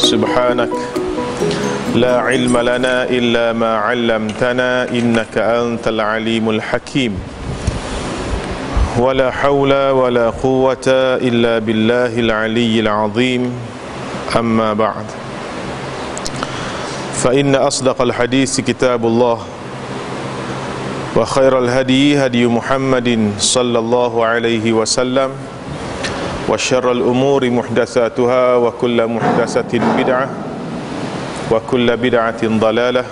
سبحانك لا علم لنا إلا ما علمتنا إنك أنت العليم الحكيم ولا حول ولا قوة إلا بالله العلي العظيم أما بعد فإن أصدق الحديث كتاب الله وخير الهدي هدي محمد صلى الله عليه وسلم وشر الأمور محدثاتها وكل محدثة بدعة وكل بدعة ضلالة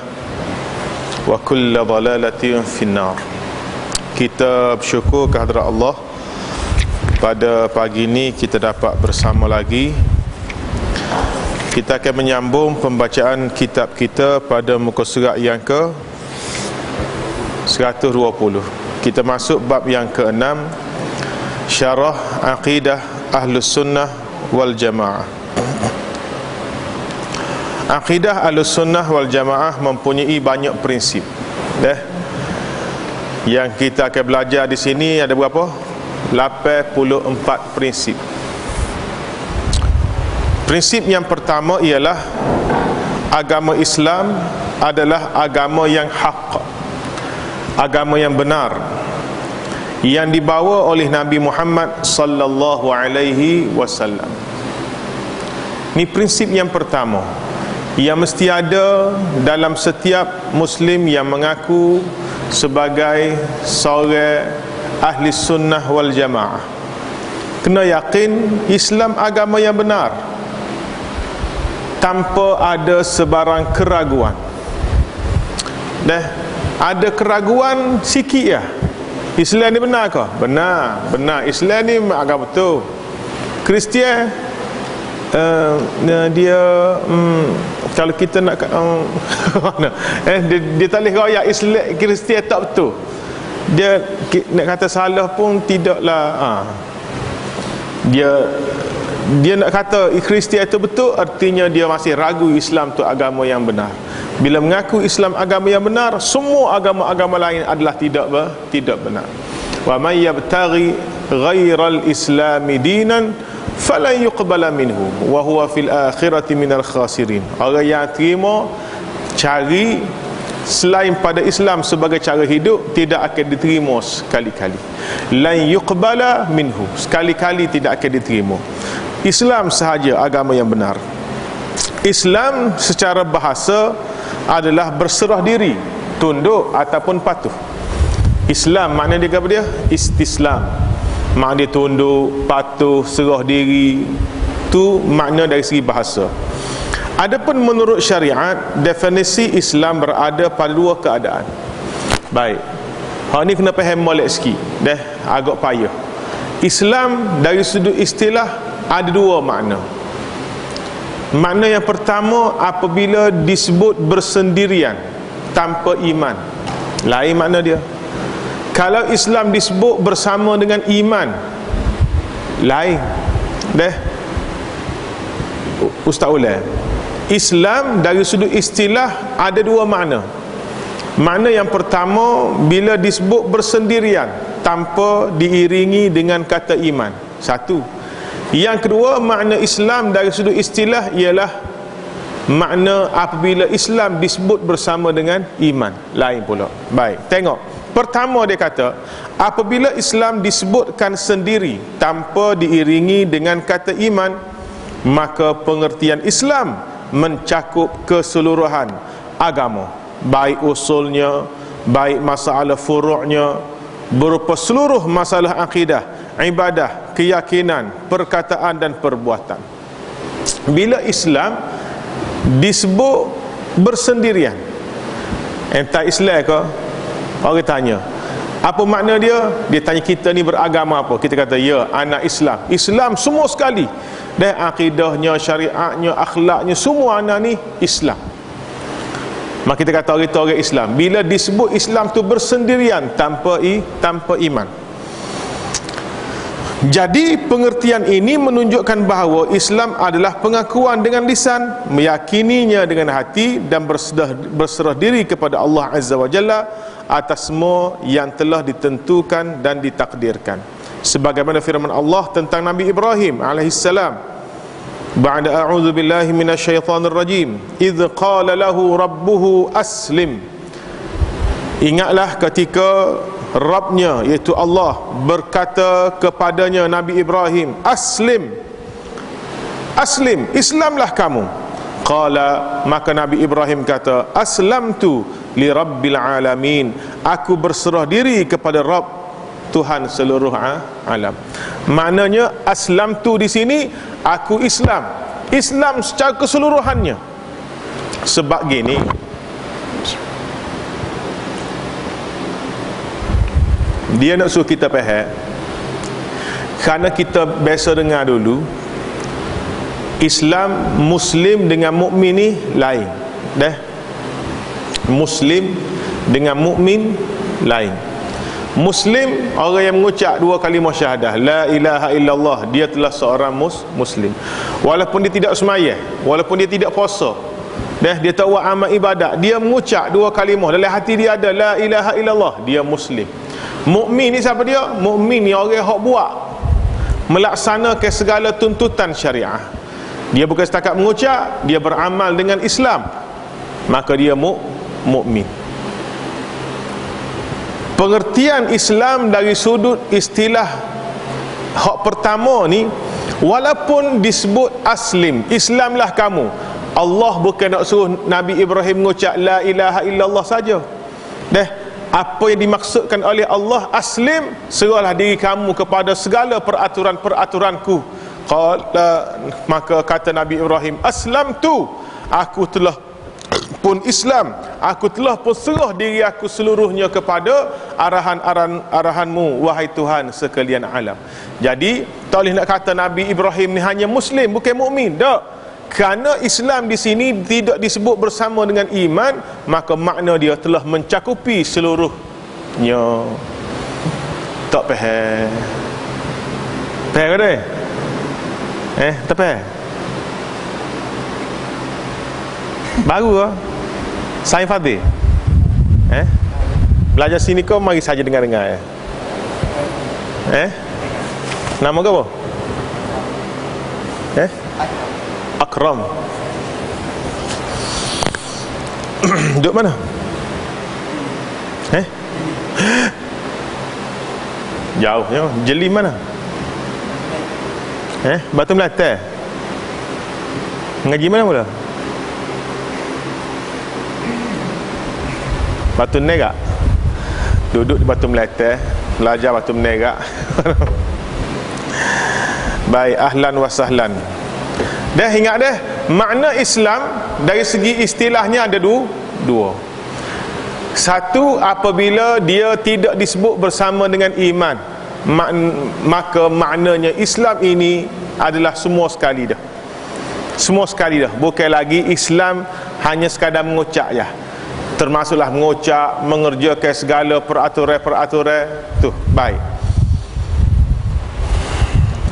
وكل ضلالة في النار. Kita bersyukur kehadrat Allah, pada pagi ini kita dapat bersama lagi. Kita akan menyambung pembacaan kitab kita pada muka surat yang ke 120. Kita masuk bab yang ke-6, Syarah Aqidah Ahlus Sunnah wal Jamaah. Aqidah Ahlus Sunnah wal Jamaah mempunyai banyak prinsip. Yang kita akan belajar di sini ada berapa? 84 prinsip. Prinsip yang pertama ialah agama Islam adalah agama yang hak, agama yang benar, yang dibawa oleh Nabi Muhammad sallallahu alaihi wasallam. Ini prinsip yang pertama yang mesti ada dalam setiap Muslim yang mengaku sebagai seorang ahli sunnah wal jamaah. Kena yakin Islam agama yang benar tanpa ada sebarang keraguan. Ada keraguan sikit ya. Islam ni benar ke? Benar, benar. Islam ni agama betul. Kristian dia kalau kita nak dia tak boleh raya Islam Kristian tak betul. Dia nak kata salah pun tidaklah. Dia nak kata Kristian itu betul, artinya dia masih ragu Islam tu agama yang benar. Bila mengaku Islam agama yang benar, semua agama-agama lain adalah tidak benar. Wa may yabtaghi ghairal islami dinan falan yuqbala minhu wa huwa fil akhirati minal khasirin. Orang yang terima cari selain pada Islam sebagai cara hidup, tidak akan diterima sekali-kali. Lan yuqbala minhu, sekali-kali tidak akan diterima. Islam sahaja agama yang benar. Islam secara bahasa adalah berserah diri, tunduk ataupun patuh. Islam makna dia apa dia? Istislam. Makna dia tunduk, patuh, serah diri. Itu makna dari segi bahasa. Adapun menurut syariat, definisi Islam berada pada dua keadaan. Baik, hal ni kena faham molek sikit. Agak payah. Islam dari sudut istilah ada dua makna. Makna yang pertama, apabila disebut bersendirian tanpa iman, lain makna dia. Kalau Islam disebut bersama dengan iman, lain. Ustaz ulang. Islam dari sudut istilah ada dua makna. Makna yang pertama, bila disebut bersendirian tanpa diiringi dengan kata iman. Satu. Yang kedua, makna Islam dari sudut istilah ialah makna apabila Islam disebut bersama dengan iman. Lain pula. Baik, tengok. Pertama dia kata, apabila Islam disebutkan sendiri tanpa diiringi dengan kata iman, maka pengertian Islam mencakup keseluruhan agama, baik usulnya, baik masalah furu'nya, berupa seluruh masalah akidah, ibadah, keyakinan, perkataan dan perbuatan. Bila Islam disebut bersendirian, entah Islam ke, orang tanya apa makna dia? Dia tanya kita ni beragama apa? Kita kata ya, anak Islam. Islam semua sekali. Akidahnya, syariatnya, akhlaknya, semua anak ni Islam. Maka kita kata orang itu orang Islam. Bila disebut Islam tu bersendirian tanpa iman. Jadi pengertian ini menunjukkan bahawa Islam adalah pengakuan dengan lisan, meyakininya dengan hati dan berserah diri kepada Allah Azza wa Jalla atas semua yang telah ditentukan dan ditakdirkan. Sebagaimana firman Allah tentang Nabi Ibrahim alaihissalam, Ba'da a'udzu billahi minasyaitonir rajim. Idz qala lahu rabbuhu aslim. Ingatlah ketika Rabbnya iaitu Allah berkata kepadanya Nabi Ibrahim, aslim, aslim, Islamlah kamu. Qala, maka Nabi Ibrahim kata, aslamtu li rabbil alamin, aku berserah diri kepada Rabb, Tuhan seluruh alam. Maknanya aslamtu di sini aku Islam, Islam secara keseluruhannya. Sebab gini, dia nak suruh kita faham, kerana kita biasa dengar dulu Islam, Muslim dengan mukmin ni lain dah. Muslim dengan mukmin lain. Muslim orang yang mengucap dua kalimah syahadah, la ilaha illallah, dia telah seorang Muslim. Walaupun dia tidak sembahyang, walaupun dia tidak puasa, dia tak buat amal ibadat, dia mengucap dua kalimah, dalam hati dia ada la ilaha illallah, dia Muslim. Mukmin ni siapa dia? Mukmin ni orang yang buat, melaksanakan segala tuntutan syariah. Dia bukan setakat mengucap, dia beramal dengan Islam, maka dia mukmin. Pengertian Islam dari sudut istilah hak pertama ni, walaupun disebut aslim, Islamlah kamu, Allah bukan nak suruh Nabi Ibrahim mengucap la ilaha illallah saja. Apa yang dimaksudkan oleh Allah, aslim, serahlah diri kamu kepada segala peraturan-peraturanku. Maka kata Nabi Ibrahim, aslamtu, aku telah pun Islam, aku telah pun serah diri aku seluruhnya kepada arahanmu, wahai Tuhan sekalian alam. Jadi tak boleh nak kata Nabi Ibrahim ni hanya Muslim, bukan mukmin. Tak. Kerana Islam di sini tidak disebut bersama dengan iman, maka makna dia telah mencakupi seluruhnya. Tak faham? Faham ke dia? Tak faham? Baru lah Sain Fadil belajar sini kau, mari saja dengar-dengar nama kau apa? Akram. Duduk mana? Jauhnya. Jeli mana? Batu Melati. Ngaji mana pula? Batu Negak. Duduk di Batu Melati, belajar Batu Negak. Baik, ahlan wa sahlan. Dah ingat dah, makna Islam dari segi istilahnya ada dua. Satu, apabila dia tidak disebut bersama dengan iman, maka maknanya Islam ini adalah semua sekali dah. Semua sekali dah. Bukan lagi Islam hanya sekadar mengucap je. Termasuklah mengucap, mengerjakan segala peraturan-peraturan tu, baik.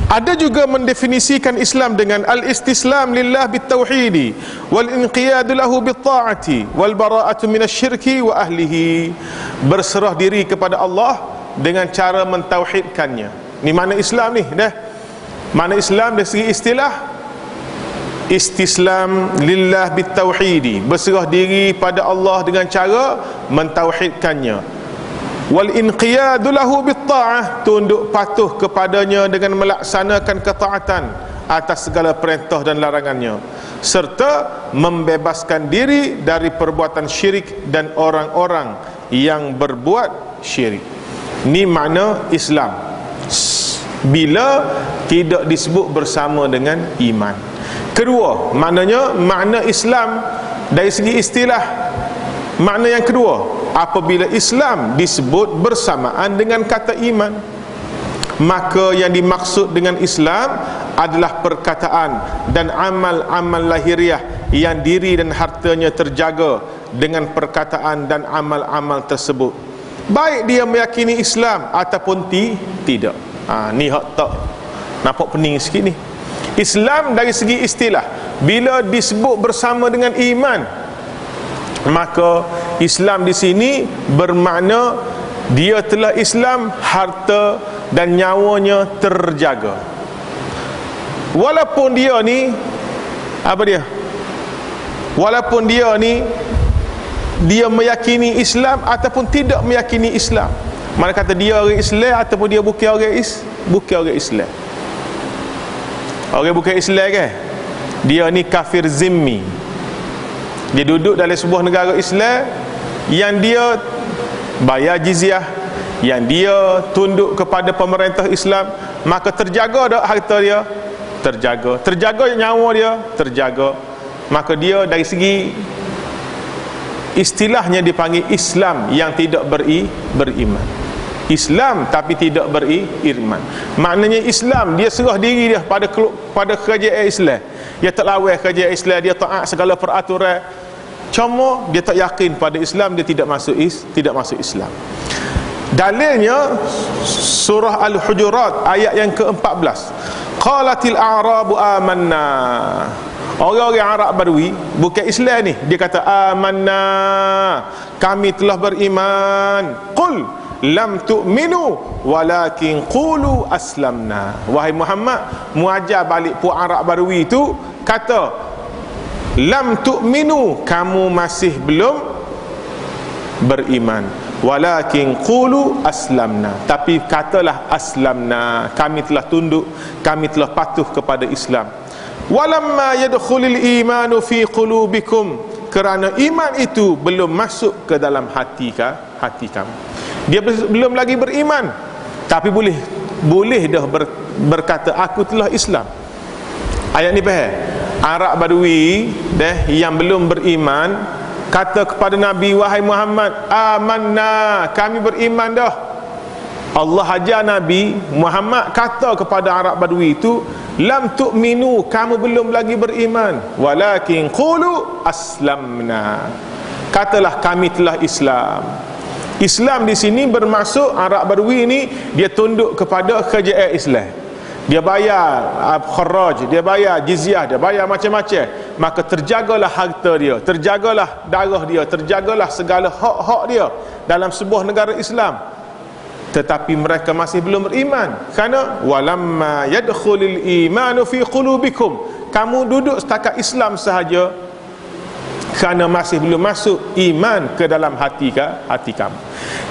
Ada juga mendefinisikan Islam dengan al-istislam lillah bitauhidi wal inqiyadu lahu bitta'ati wal bara'atu minasyirki wa ahlihi. Berserah diri kepada Allah dengan cara mentauhidkannya. Ni mana Islam ni dah. Mana Islam dari segi istilah, istislam lillah bitauhidi, berserah diri pada Allah dengan cara mentauhidkannya. Wal inqiyadu lahu bitta'ah, tunduk patuh kepadanya dengan melaksanakan ketaatan atas segala perintah dan larangannya, serta membebaskan diri dari perbuatan syirik dan orang-orang yang berbuat syirik. Ni makna Islam bila tidak disebut bersama dengan iman. Kedua, maknanya makna Islam dari segi istilah, makna yang kedua, apabila Islam disebut bersamaan dengan kata iman, maka yang dimaksud dengan Islam adalah perkataan dan amal-amal lahiriah yang diri dan hartanya terjaga dengan perkataan dan amal-amal tersebut, baik dia meyakini Islam ataupun tidak. Ni hak tak nampak pening sikit ni. Islam dari segi istilah, bila disebut bersama dengan iman, maka Islam di sini bermakna dia telah Islam, harta dan nyawanya terjaga. Walaupun dia ni Apa dia? Walaupun dia ni dia meyakini Islam ataupun tidak meyakini Islam. Mana kata dia orang Islam ataupun dia bukan orang Islam. Orang bukan Islam ke? Dia ni kafir zimmi. Dia duduk dalam sebuah negara Islam yang dia bayar jizyah, yang dia tunduk kepada pemerintah Islam, maka terjaga tak harta dia? Terjaga nyawa dia, terjaga. Maka dia dari segi istilahnya dipanggil Islam yang tidak beriman. Islam tapi tidak beriman. Maknanya Islam, dia serah diri dia pada kerajaan Islam. Dia tak lawan kerajaan Islam, dia taat segala peraturan. Cuma dia tak yakin pada Islam, dia tidak masuk Islam. Dalilnya surah Al-Hujurat ayat yang ke-14. Qalatil a'rabu amanna. Orang-orang Arab Badui, bukan Islam ni, dia kata amanna, kami telah beriman. Qul lam tu'minu walakin qulu aslamna. Wahai Muhammad, muajar balik puak Arab Badui itu, kata lam tu'minu, kamu masih belum beriman, walakin qulu aslamna, tapi katalah aslamna, kami telah tunduk, kami telah patuh kepada Islam. Walamma yadkhulul imanu fi qulubikum, kerana iman itu belum masuk ke dalam hati kamu. Dia belum lagi beriman, tapi boleh dah berkata aku telah Islam. Ayat ni faham? Arab Badui yang belum beriman kata kepada Nabi, wahai Muhammad, amanna, kami beriman dah. Allah ajar Nabi Muhammad kata kepada Arab Badui itu, lam tu'minu, kamu belum lagi beriman, walakin qulu aslamna, katalah kami telah Islam. Islam di sini bermaksud Arab Badui ini dia tunduk kepada kerajaan Islam. Dia bayar kharaj, dia bayar jizyah, dia bayar macam-macam. Maka terjagalah harta dia, terjagalah darah dia, terjagalah segala hak-hak dia dalam sebuah negara Islam. Tetapi mereka masih belum beriman. Kerana walamma yadkhulul imanu fi qulubikum, kamu duduk setakat Islam sahaja kerana masih belum masuk iman ke dalam hati kamu.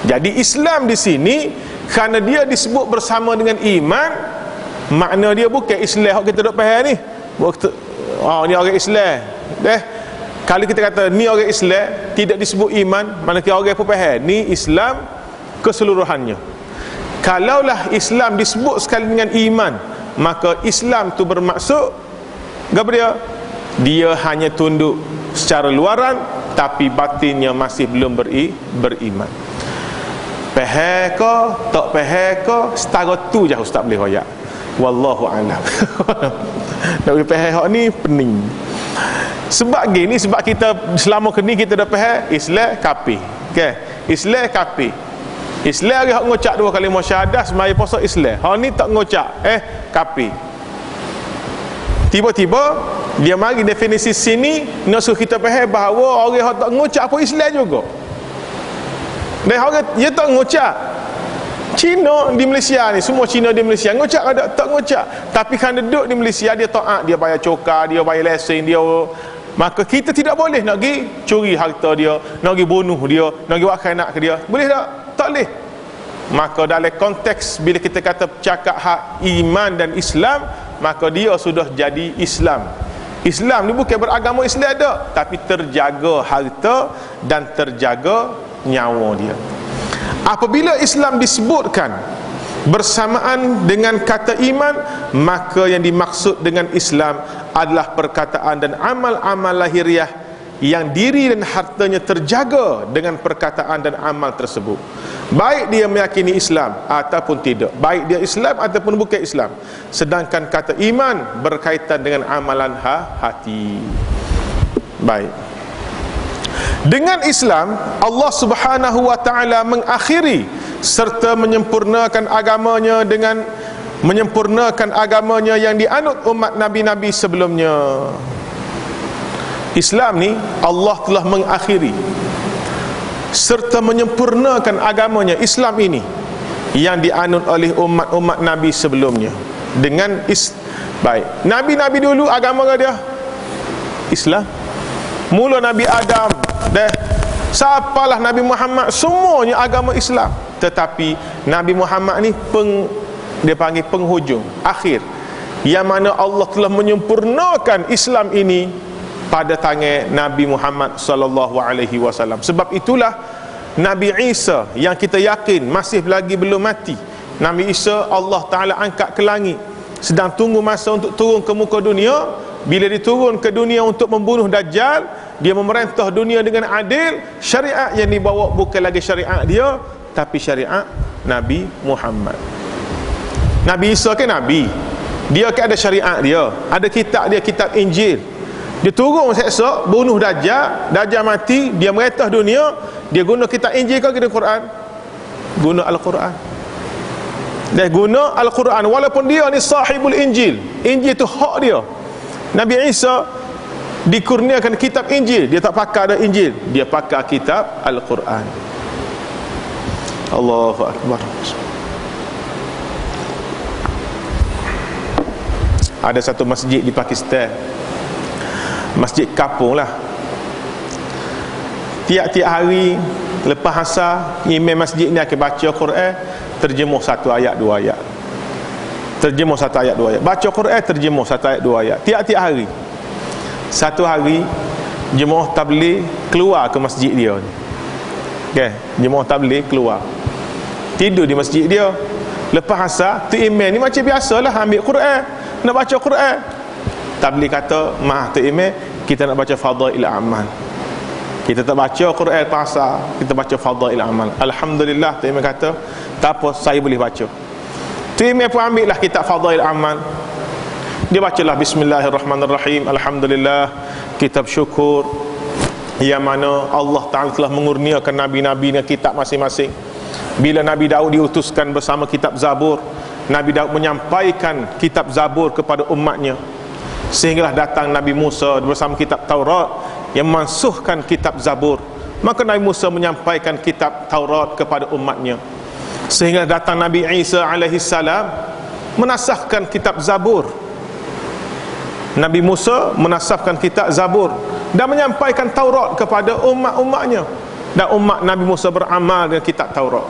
Jadi Islam di sini kerana dia disebut bersama dengan iman, makna dia bukan Islam yang kita duk faham ni. Ni orang Islam. Kalau kita kata ni orang Islam, tidak disebut iman, manakala orang apa faham? Ni Islam keseluruhannya. Kalaulah Islam disebut sekali dengan iman, maka Islam tu bermaksud apa dia? Dia hanya tunduk secara luaran, tapi batinnya masih belum beriman. Faham ke tak faham ke, setara tu je ustaz boleh royak. Wallahu a'lam. Nak faham hak ni pening. Sebab gini, sebab kita selama ni kita dah faham Islam kafir. Okey, Islam kafir. Islam dia ngucap dua kalimah syahadah semaya puasa Islam. Hak ni tak ngucap, kafir. Tiba-tiba dia mari definisi sini nak suruh kita faham bahawa orang yang tak ngucap apa Islam juga. Dan orang dia tak ngucap. Cina di Malaysia ni, semua Cina di Malaysia ngucap ada tak ngucap, tapi kan duduk di Malaysia dia taat, dia bayar cokar, dia bayar lesen dia. Maka kita tidak boleh nak pergi curi harta dia, nak pergi bunuh dia, nak pergi buat khianat ke dia. Boleh tak? Tak boleh. Maka dalam konteks bila kita kata cakap hak iman dan Islam, maka dia sudah jadi Islam. Islam ni bukan beragama Islam ada, tapi terjaga harta dan terjaga nyawa dia. Apabila Islam disebutkan bersamaan dengan kata iman, maka yang dimaksud dengan Islam adalah perkataan dan amal-amal lahiriah yang diri dan hartanya terjaga dengan perkataan dan amal tersebut, baik dia meyakini Islam ataupun tidak, baik dia Islam ataupun bukan Islam. Sedangkan kata iman berkaitan dengan amalan hati. Baik, dengan Islam Allah Subhanahu wa taala mengakhiri serta menyempurnakan agamanya dengan menyempurnakan agamanya yang dianut umat nabi-nabi sebelumnya. Islam ni Allah telah mengakhiri serta menyempurnakan agamanya Islam ini yang dianut oleh umat-umat nabi sebelumnya dengan baik. Nabi-nabi dulu agama dia Islam. Mula Nabi Adam sapalah Nabi Muhammad, semuanya agama Islam. Tetapi Nabi Muhammad ni dia panggil penghujung, akhir, yang mana Allah telah menyempurnakan Islam ini pada tangan Nabi Muhammad sallallahu alaihi wasallam. Sebab itulah Nabi Isa yang kita yakin masih lagi belum mati, Nabi Isa Allah Ta'ala angkat ke langit, sedang tunggu masa untuk turun ke muka dunia. Bila diturun ke dunia untuk membunuh Dajjal, dia memerintah dunia dengan adil. Syariat yang dibawa bukan lagi syariat dia, tapi syariat Nabi Muhammad. Nabi Isa kan Nabi, dia kan ada syariat dia, ada kitab dia, kitab Injil. Dia turun seksa, bunuh Dajjal, Dajjal mati, dia merintah dunia. Dia guna kitab Injil ke kitab Quran? Guna Al-Quran. Dia guna Al-Quran, walaupun dia ni sahibul Injil. Injil tu hak dia. Nabi Isa dikurniakan kitab Injil, dia tak pakai ada Injil, dia pakai kitab Al-Quran. Allahu Akbar. Ada satu masjid di Pakistan, masjid kampung lah. Tiap-tiap hari lepas asar, imam masjid ni akan baca Quran, terjemuh satu ayat dua ayat, terjemuh satu ayat dua ayat, baca Quran, terjemuh satu ayat dua ayat, tiap-tiap hari. Satu hari jemaah tabligh keluar ke masjid dia ni, okay? Jemaah tabligh keluar, tidur di masjid dia. Lepas asar, tu imam ni macam biasalah ambil Quran, nak baca Quran. Tabligh kata, "Maaf tu imam, kita nak baca fadail amal. Kita tak baca Quran pasal, kita baca fadail amal." Alhamdulillah, tu imam kata, "Tak apa, saya boleh baca." Tu imam pun ambil lah kitab fadail amal. Dia bacalah Bismillahirrahmanirrahim, Alhamdulillah, kitab syukur, yang mana Allah Ta'ala telah mengurniakan Nabi-Nabi dengan kitab masing-masing. Bila Nabi Daud diutuskan bersama kitab Zabur, Nabi Daud menyampaikan kitab Zabur kepada umatnya, sehinggalah datang Nabi Musa bersama kitab Taurat yang memansuhkan kitab Zabur. Maka Nabi Musa menyampaikan kitab Taurat kepada umatnya, sehingga datang Nabi Isa alaihi salam menasahkan kitab Zabur. Nabi Musa menasahkan kitab Zabur dan menyampaikan Taurat kepada umat-umatnya, dan umat Nabi Musa beramal dengan kitab Taurat,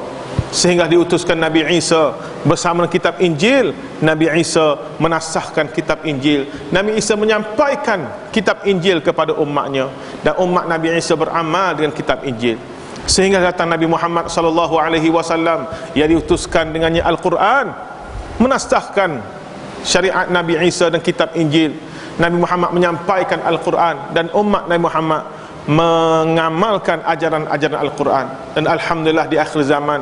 sehingga diutuskan Nabi Isa bersama kitab Injil. Nabi Isa menasahkan kitab Injil, Nabi Isa menyampaikan kitab Injil kepada umatnya, dan umat Nabi Isa beramal dengan kitab Injil. Sehingga datang Nabi Muhammad sallallahu alaihi wasallam yang diutuskan dengannya Al-Quran, menasahkan syariat Nabi Isa dan kitab Injil. Nabi Muhammad menyampaikan Al-Quran, dan umat Nabi Muhammad mengamalkan ajaran-ajaran Al-Quran. Dan alhamdulillah di akhir zaman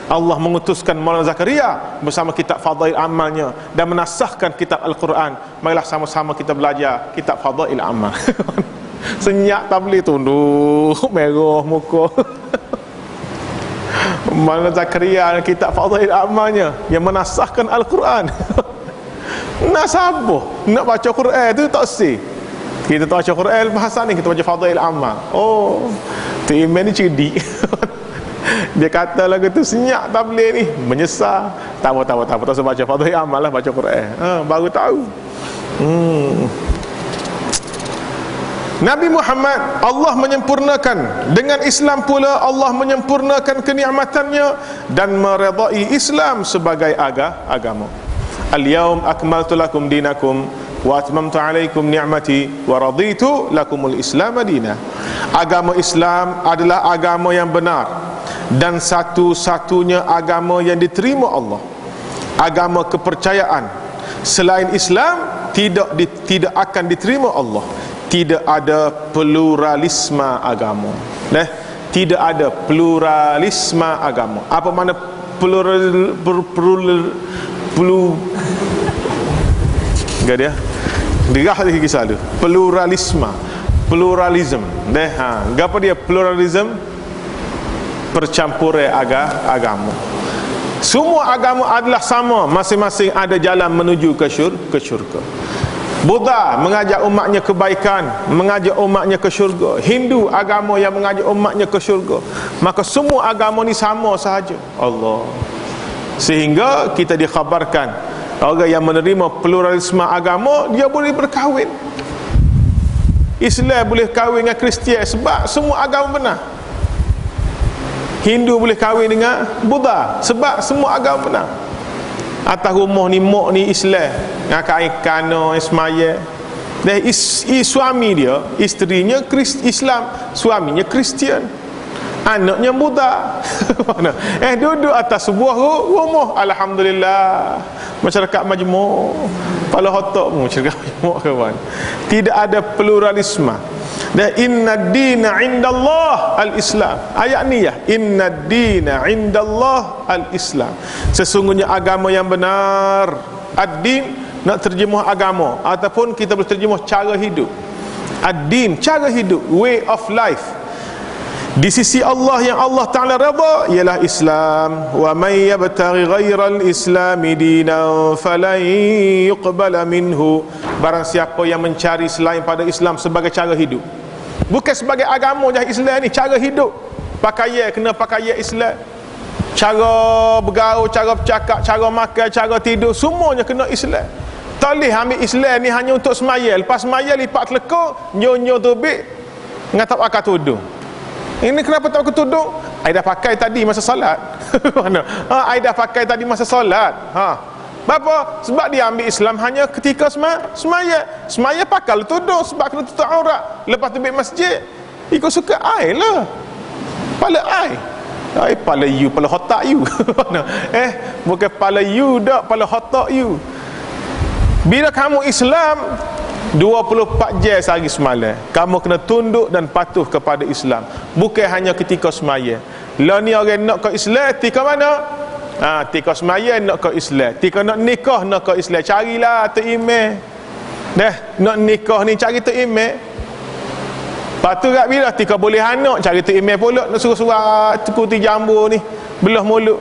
Allah mengutuskan Maulana Zakaria bersama kitab Fadail Amalnya dan menasahkan kitab Al-Quran. Marilah sama-sama kita belajar kitab Fadail Amal. Senyak tabligh tunduk merah muka. Maulana Zakaria dan kitab Fadail Amalnya yang menasahkan Al-Quran. Nak sabar nak baca Quran tu tak sih. Kita tak baca Quran bahasa ni, kita baca Fadail Amal. Oh, tu imam ni cerdik. Dia kata lagu tu senyap tabligh ni, menyesal. Tak apa, tak usah baca Fadail Amal lah, baca Quran. Baru tahu. Nabi Muhammad Allah menyempurnakan, dengan Islam pula Allah menyempurnakan kenikmatannya dan meredai Islam sebagai agama. Al-yawm akmaltu lakum dinakum wa atmamtu alaikum ni'mati wa raditu lakumul Islam madina. Agama Islam adalah agama yang benar dan satu-satunya agama yang diterima Allah. Agama kepercayaan selain Islam tidak akan diterima Allah. Tidak ada pluralisme agama. Tidak ada pluralisme agama. Apa makna enggak dia derah lagi kisah tu, pluralisme. Apa dia pluralism? Percampuran agama. Semua agama adalah sama, masing-masing ada jalan menuju ke syurga. Buddha mengajak umatnya kebaikan, mengajak umatnya ke syurga. Hindu agama yang mengajak umatnya ke syurga. Maka semua agama ni sama sahaja. Allah. Sehingga kita dikhabarkan orang yang menerima pluralisme agama, dia boleh berkahwin. Islam boleh kahwin dengan Kristian sebab semua agama benar. Hindu boleh kahwin dengan Buddha sebab semua agama benar. Atas rumah ni mak ni Islam, kain kana semaya. Dan suami dia, isterinya Islam, suaminya Kristian, anaknya Buddha. Duduk atas sebuah rumah, alhamdulillah. Masyarakat majmuk, kepala otak pun masyarakat majmuk, kawan. Tidak ada pluralisme. Dan inna dina indallah al-Islam. Ayat ni ya, inna dina indallah al-Islam. Sesungguhnya agama yang benar, ad-din nak terjemah agama, ataupun kita boleh terjemah cara hidup. Ad-din, cara hidup, way of life. Di sisi Allah yang Allah Ta'ala redha ialah Islam. Wa may yabtaghi ghairal islami dinan falan yuqbala minhu. Barang siapa yang mencari selain pada Islam sebagai cara hidup, bukan sebagai agama je Islam ni, cara hidup. Pakaian kena pakaian Islam, cara bergaul, cara bercakap, cara makan, cara tidur, semuanya kena Islam. Tak boleh ambil Islam ni hanya untuk semaya. Lepas semaya lipat telekor, nyo-nyo tubik, ngatap akal tudung. Ini kenapa tak pakai tudung? I dah pakai tadi masa solat. I dah pakai tadi masa solat. Bapa? Sebab dia ambil Islam hanya ketika semaya. Semaya pakai tudung sebab kena tutup aurat. Lepas tu pergi masjid, ikut suka I lah. Pala I. Pala you, pala otak you. Bukan pala you dak, pala otak you. Bila kamu Islam 24 jam sehari semalam, kamu kena tunduk dan patuh kepada Islam, bukan hanya ketika semaya. Lah ni orang nak ke Islam ketika mana? Ketika semaya nak ke Islam, ketika nak nikah nak ke Islam, carilah tu email. Nak nikah ni cari tu email. Patu kat bila ketika boleh anak, cari tu email pula, nak suruh-suruh tukuti jambu ni belah mulut.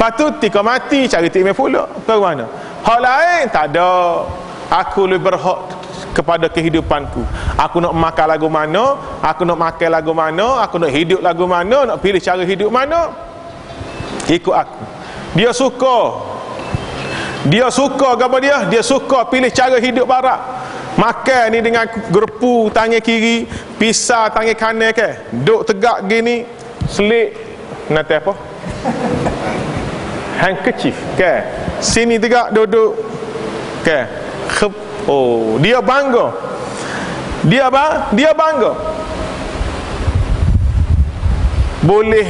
Patu ketika mati, cari tu email pula. Ke mana? Hal lain tak ada. Aku lebih berhak kepada kehidupanku. Aku nak makan lagu mana, aku nak makan lagu mana, aku nak hidup lagu mana, nak pilih cara hidup mana, ikut aku. Dia suka apa dia? Dia suka pilih cara hidup barat. Makan ni dengan gerpu tangan kiri, pisau tangan kanan ke, duduk tegak gini, selik nanti apa? Handkerchief ke, sini tegak duduk ke. Dia bangga. Dia bangga boleh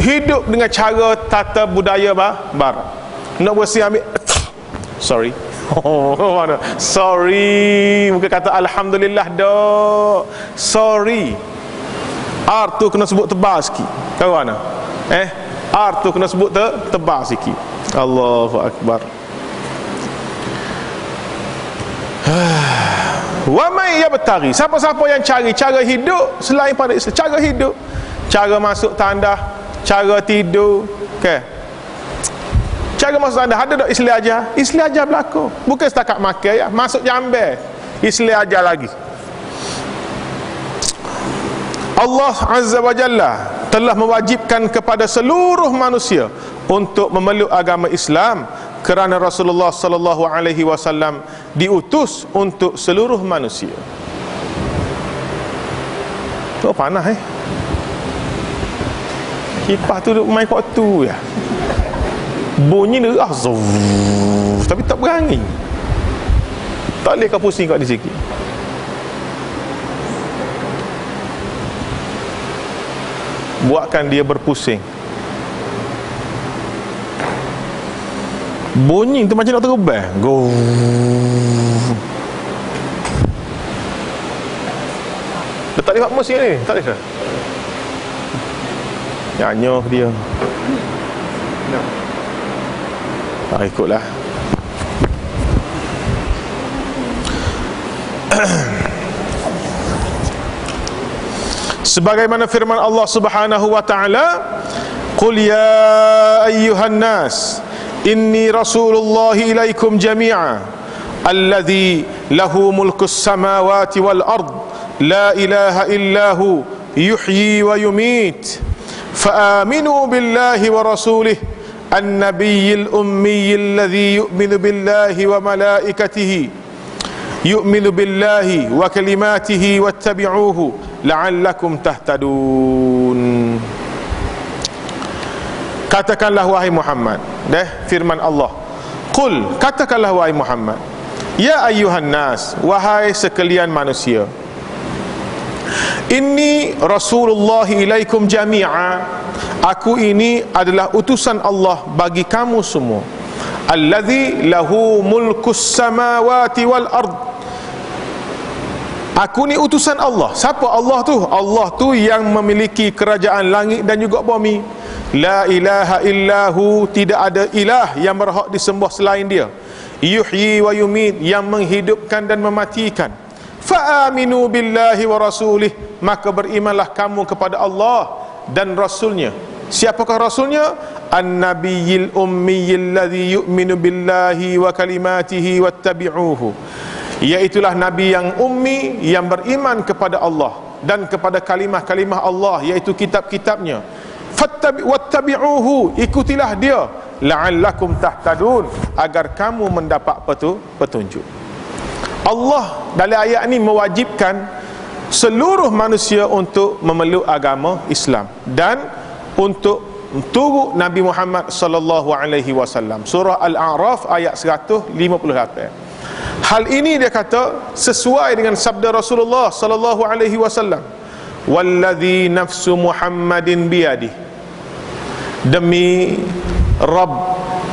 hidup dengan cara tata budaya barat. Nak bersih ambil sorry. Sorry, bukan kata alhamdulillah dak. Sorry. R tu kena sebut tebal sikit. Kawan R tu kena sebut tebal sikit. Allahu akbar. Wa may yabtaghi, siapa-siapa yang cari cara hidup selain pada Islam, cara hidup, cara masuk tandas, cara tidur, cara masuk tandas ada tak Islam ajar? Islam ajar berlaku. Bukan setakat makan ya, masuk jamban, Islam ajar lagi. Allah Azza wa Jalla telah mewajibkan kepada seluruh manusia untuk memeluk agama Islam, kerana Rasulullah sallallahu alaihi wasallam diutus untuk seluruh manusia. Tu panas kipas tu main kuat tu ya. Bunyi derah tapi tak berani. Tak boleh kau pusing kat di sikit. Buatkan dia berpusing. Bunyi tu macam nak terbang. Go. Letak lihat mesin ni. Tak boleh. Nyanyoh dia. Ikutlah. Sebagaimana firman Allah Subhanahu wa taala, "Qul ya ayyuhan nas, inni rasulullahi ilaikum jami'a alladhi lahu mulkus samawati wal ard la ilaha illahu yuhyi wa yumit fa'aminu billahi wa rasulih an-nabiyyil ummiyil ladhi yu'minu billahi wa malaikatihi yu'minu billahi wa kalimatihi wattabi'uhu la'allakum tahtadun. Katakanlah wahai Muhammad, firman Allah, qul, katakanlah wahai Muhammad, ya ayyuhan nas, wahai sekalian manusia, inni Rasulullah ilaikum jami'a, aku ini adalah utusan Allah bagi kamu semua, alladzi lahu mulkus samawati wal ard. Aku ni utusan Allah. Siapa Allah tu? Allah tu yang memiliki kerajaan langit dan juga bumi. La ilaha illahu, tidak ada ilah yang berhak disembah selain dia. Yuhyi wa yumit, yang menghidupkan dan mematikan. Fa'aminu billahi wa rasulih, maka berimanlah kamu kepada Allah dan Rasulnya. Siapakah Rasulnya? An-nabiyil ummiyil ladzi yu'minu billahi wa kalimatihi wattabi'uhu, iaitulah Nabi yang ummi, yang beriman kepada Allah dan kepada kalimah-kalimah Allah, iaitu kitab-kitabnya. Wattabi'uhu, ikutilah dia, la'allakum tahtadun, agar kamu mendapat petunjuk. Allah dalam ayat ini mewajibkan seluruh manusia untuk memeluk agama Islam dan untuk turut Nabi Muhammad sallallahu alaihi wasallam. Surah Al-A'raf ayat 158. Hal ini dia kata sesuai dengan sabda Rasulullah sallallahu alaihi wasallam, walladzi nafsu Muhammadin biyadih, demi Rabb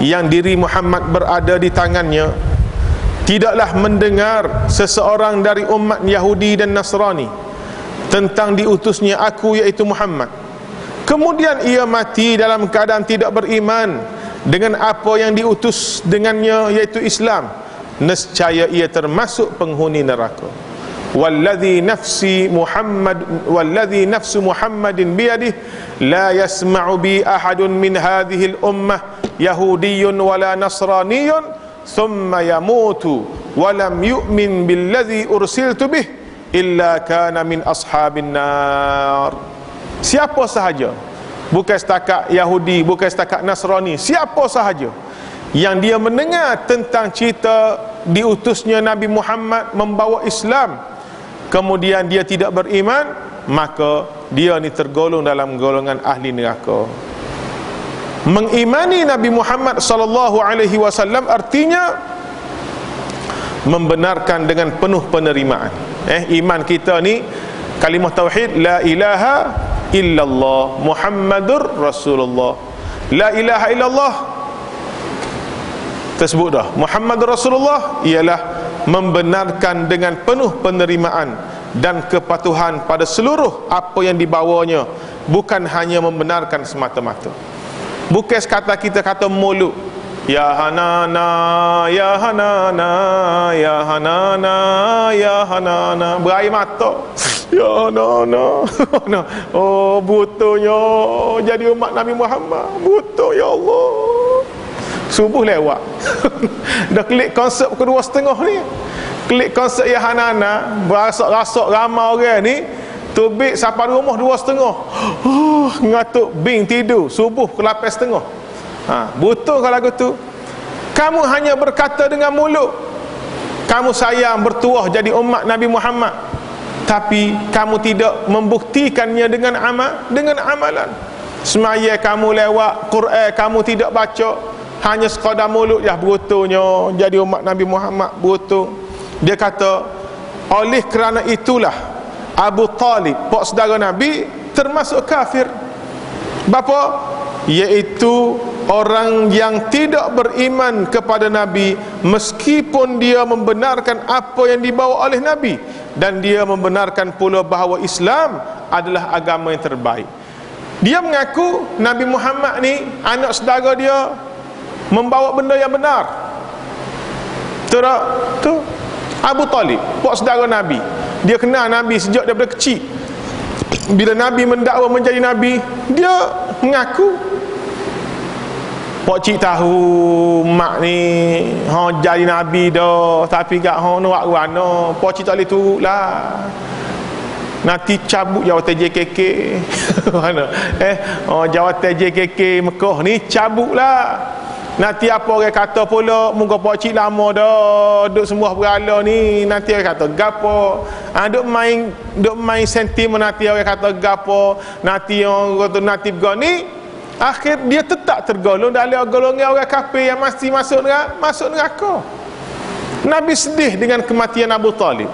yang diri Muhammad berada di tangannya, tidaklah mendengar seseorang dari umat Yahudi dan Nasrani tentang diutusnya aku, iaitu Muhammad, kemudian ia mati dalam keadaan tidak beriman dengan apa yang diutus dengannya, iaitu Islam, nescaya ia termasuk penghuni neraka. Walladzi nafsu Muhammadin biyadih la yasma'u bi ahadun min hadhihi al-ummah yahudiyyun wala nasraniyyun thumma yamutu wa lam yu'min billadzi ursiltu bih illa kana min ashabin nar. Siapa sahaja, bukan setakat Yahudi, bukan setakat Nasrani, siapa sahaja yang dia mendengar tentang cerita diutusnya Nabi Muhammad membawa Islam, kemudian dia tidak beriman, maka dia ni tergolong dalam golongan ahli neraka. Mengimani Nabi Muhammad sallallahu alaihi wasallam artinya membenarkan dengan penuh penerimaan. Iman kita ni kalimah tauhid, la ilaha illallah Muhammadur Rasulullah. La ilaha illallah tersebut dah, Muhammadur Rasulullah ialah membenarkan dengan penuh penerimaan dan kepatuhan pada seluruh apa yang dibawanya, bukan hanya membenarkan semata-mata. Bukan sekata kita kata mulut, ya hanana ya hanana ya hanana ya hanana, berair mata, ya hanana. Oh butuhnya jadi umat Nabi Muhammad, butuh ya Allah. Subuh lewat dah klik konsep kedua setengah ni, klik konsep ya hanana, berasuk-rasuk ramai orang ni tubik sampai rumah 2.30, ngatuk bing tidur, subuh ke 8.30. Butuh kalau lagu tu. Kamu hanya berkata dengan mulut kamu sayang bertuah jadi umat Nabi Muhammad, tapi kamu tidak membuktikannya dengan amalan. Semaya kamu lewat, Quran kamu tidak baca, hanya sekadar mulut, ya butuhnya jadi umat Nabi Muhammad, butuh. Dia kata oleh kerana itulah Abu Talib, pak saudara Nabi, termasuk kafir. Bapa? Iaitu orang yang tidak beriman kepada Nabi meskipun dia membenarkan apa yang dibawa oleh Nabi, dan dia membenarkan pula bahawa Islam adalah agama yang terbaik. Dia mengaku Nabi Muhammad ni anak saudara dia membawa benda yang benar. Tu Abu Talib, pak saudara Nabi, dia kenal Nabi sejak daripada kecil. Bila Nabi mendakwa menjadi Nabi, dia mengaku, pak cik tahu mak ni jadi Nabi dah, tapi gak nak warna, pak cik tak boleh turut lah, nanti cabut jawatan JKK. Mana jawatan JKK Mekah ni cabut lah. Nanti apa orang kata pula, muka pak cik lama dah duk semua berhala ni, nanti orang kata gapo. Duk main sentimen, nanti orang kata gapo, nanti orang kata nanti begini. Akhir dia tetap tergolong dalam golongan orang kafir yang mesti masuk neraka. Nabi sedih dengan kematian Abu Talib.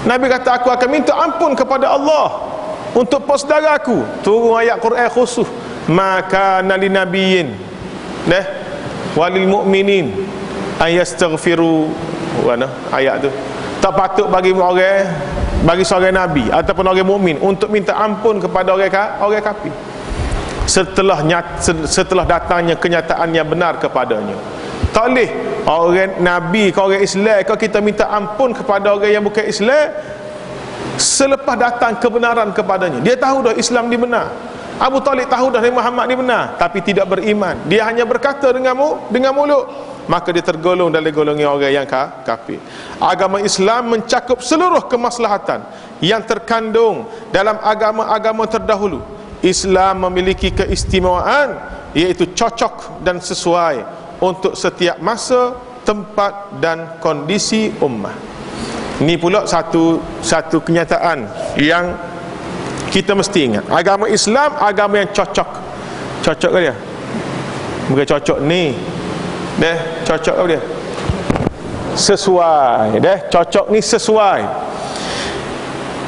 Nabi kata, aku akan minta ampun kepada Allah untuk saudaraku. Turun ayat Quran khusus, maka nali nabiyyin walil mu'minin ayastaghfiru. Ayat tu tak patut bagi seorang nabi ataupun orang mukmin untuk minta ampun kepada orang kafir setelah datangnya kenyataan yang benar kepadanya. Tak boleh orang nabi ke orang Islam kalau kita minta ampun kepada orang yang bukan Islam selepas datang kebenaran kepadanya. Dia tahu dah Islam ni benar. Abu Talib tahu dah Nabi Muhammad ni benar, tapi tidak beriman. Dia hanya berkata dengan mulut, maka dia tergolong dalam golongan orang yang kafir. Agama Islam mencakup seluruh kemaslahatan yang terkandung dalam agama-agama terdahulu. Islam memiliki keistimewaan, iaitu cocok dan sesuai untuk setiap masa, tempat dan kondisi ummah. Ini pula satu kenyataan yang kita mesti ingat. Agama Islam agama yang cocok ke dia? Bukan cocok ni cocok ke dia? Sesuai cocok ni sesuai.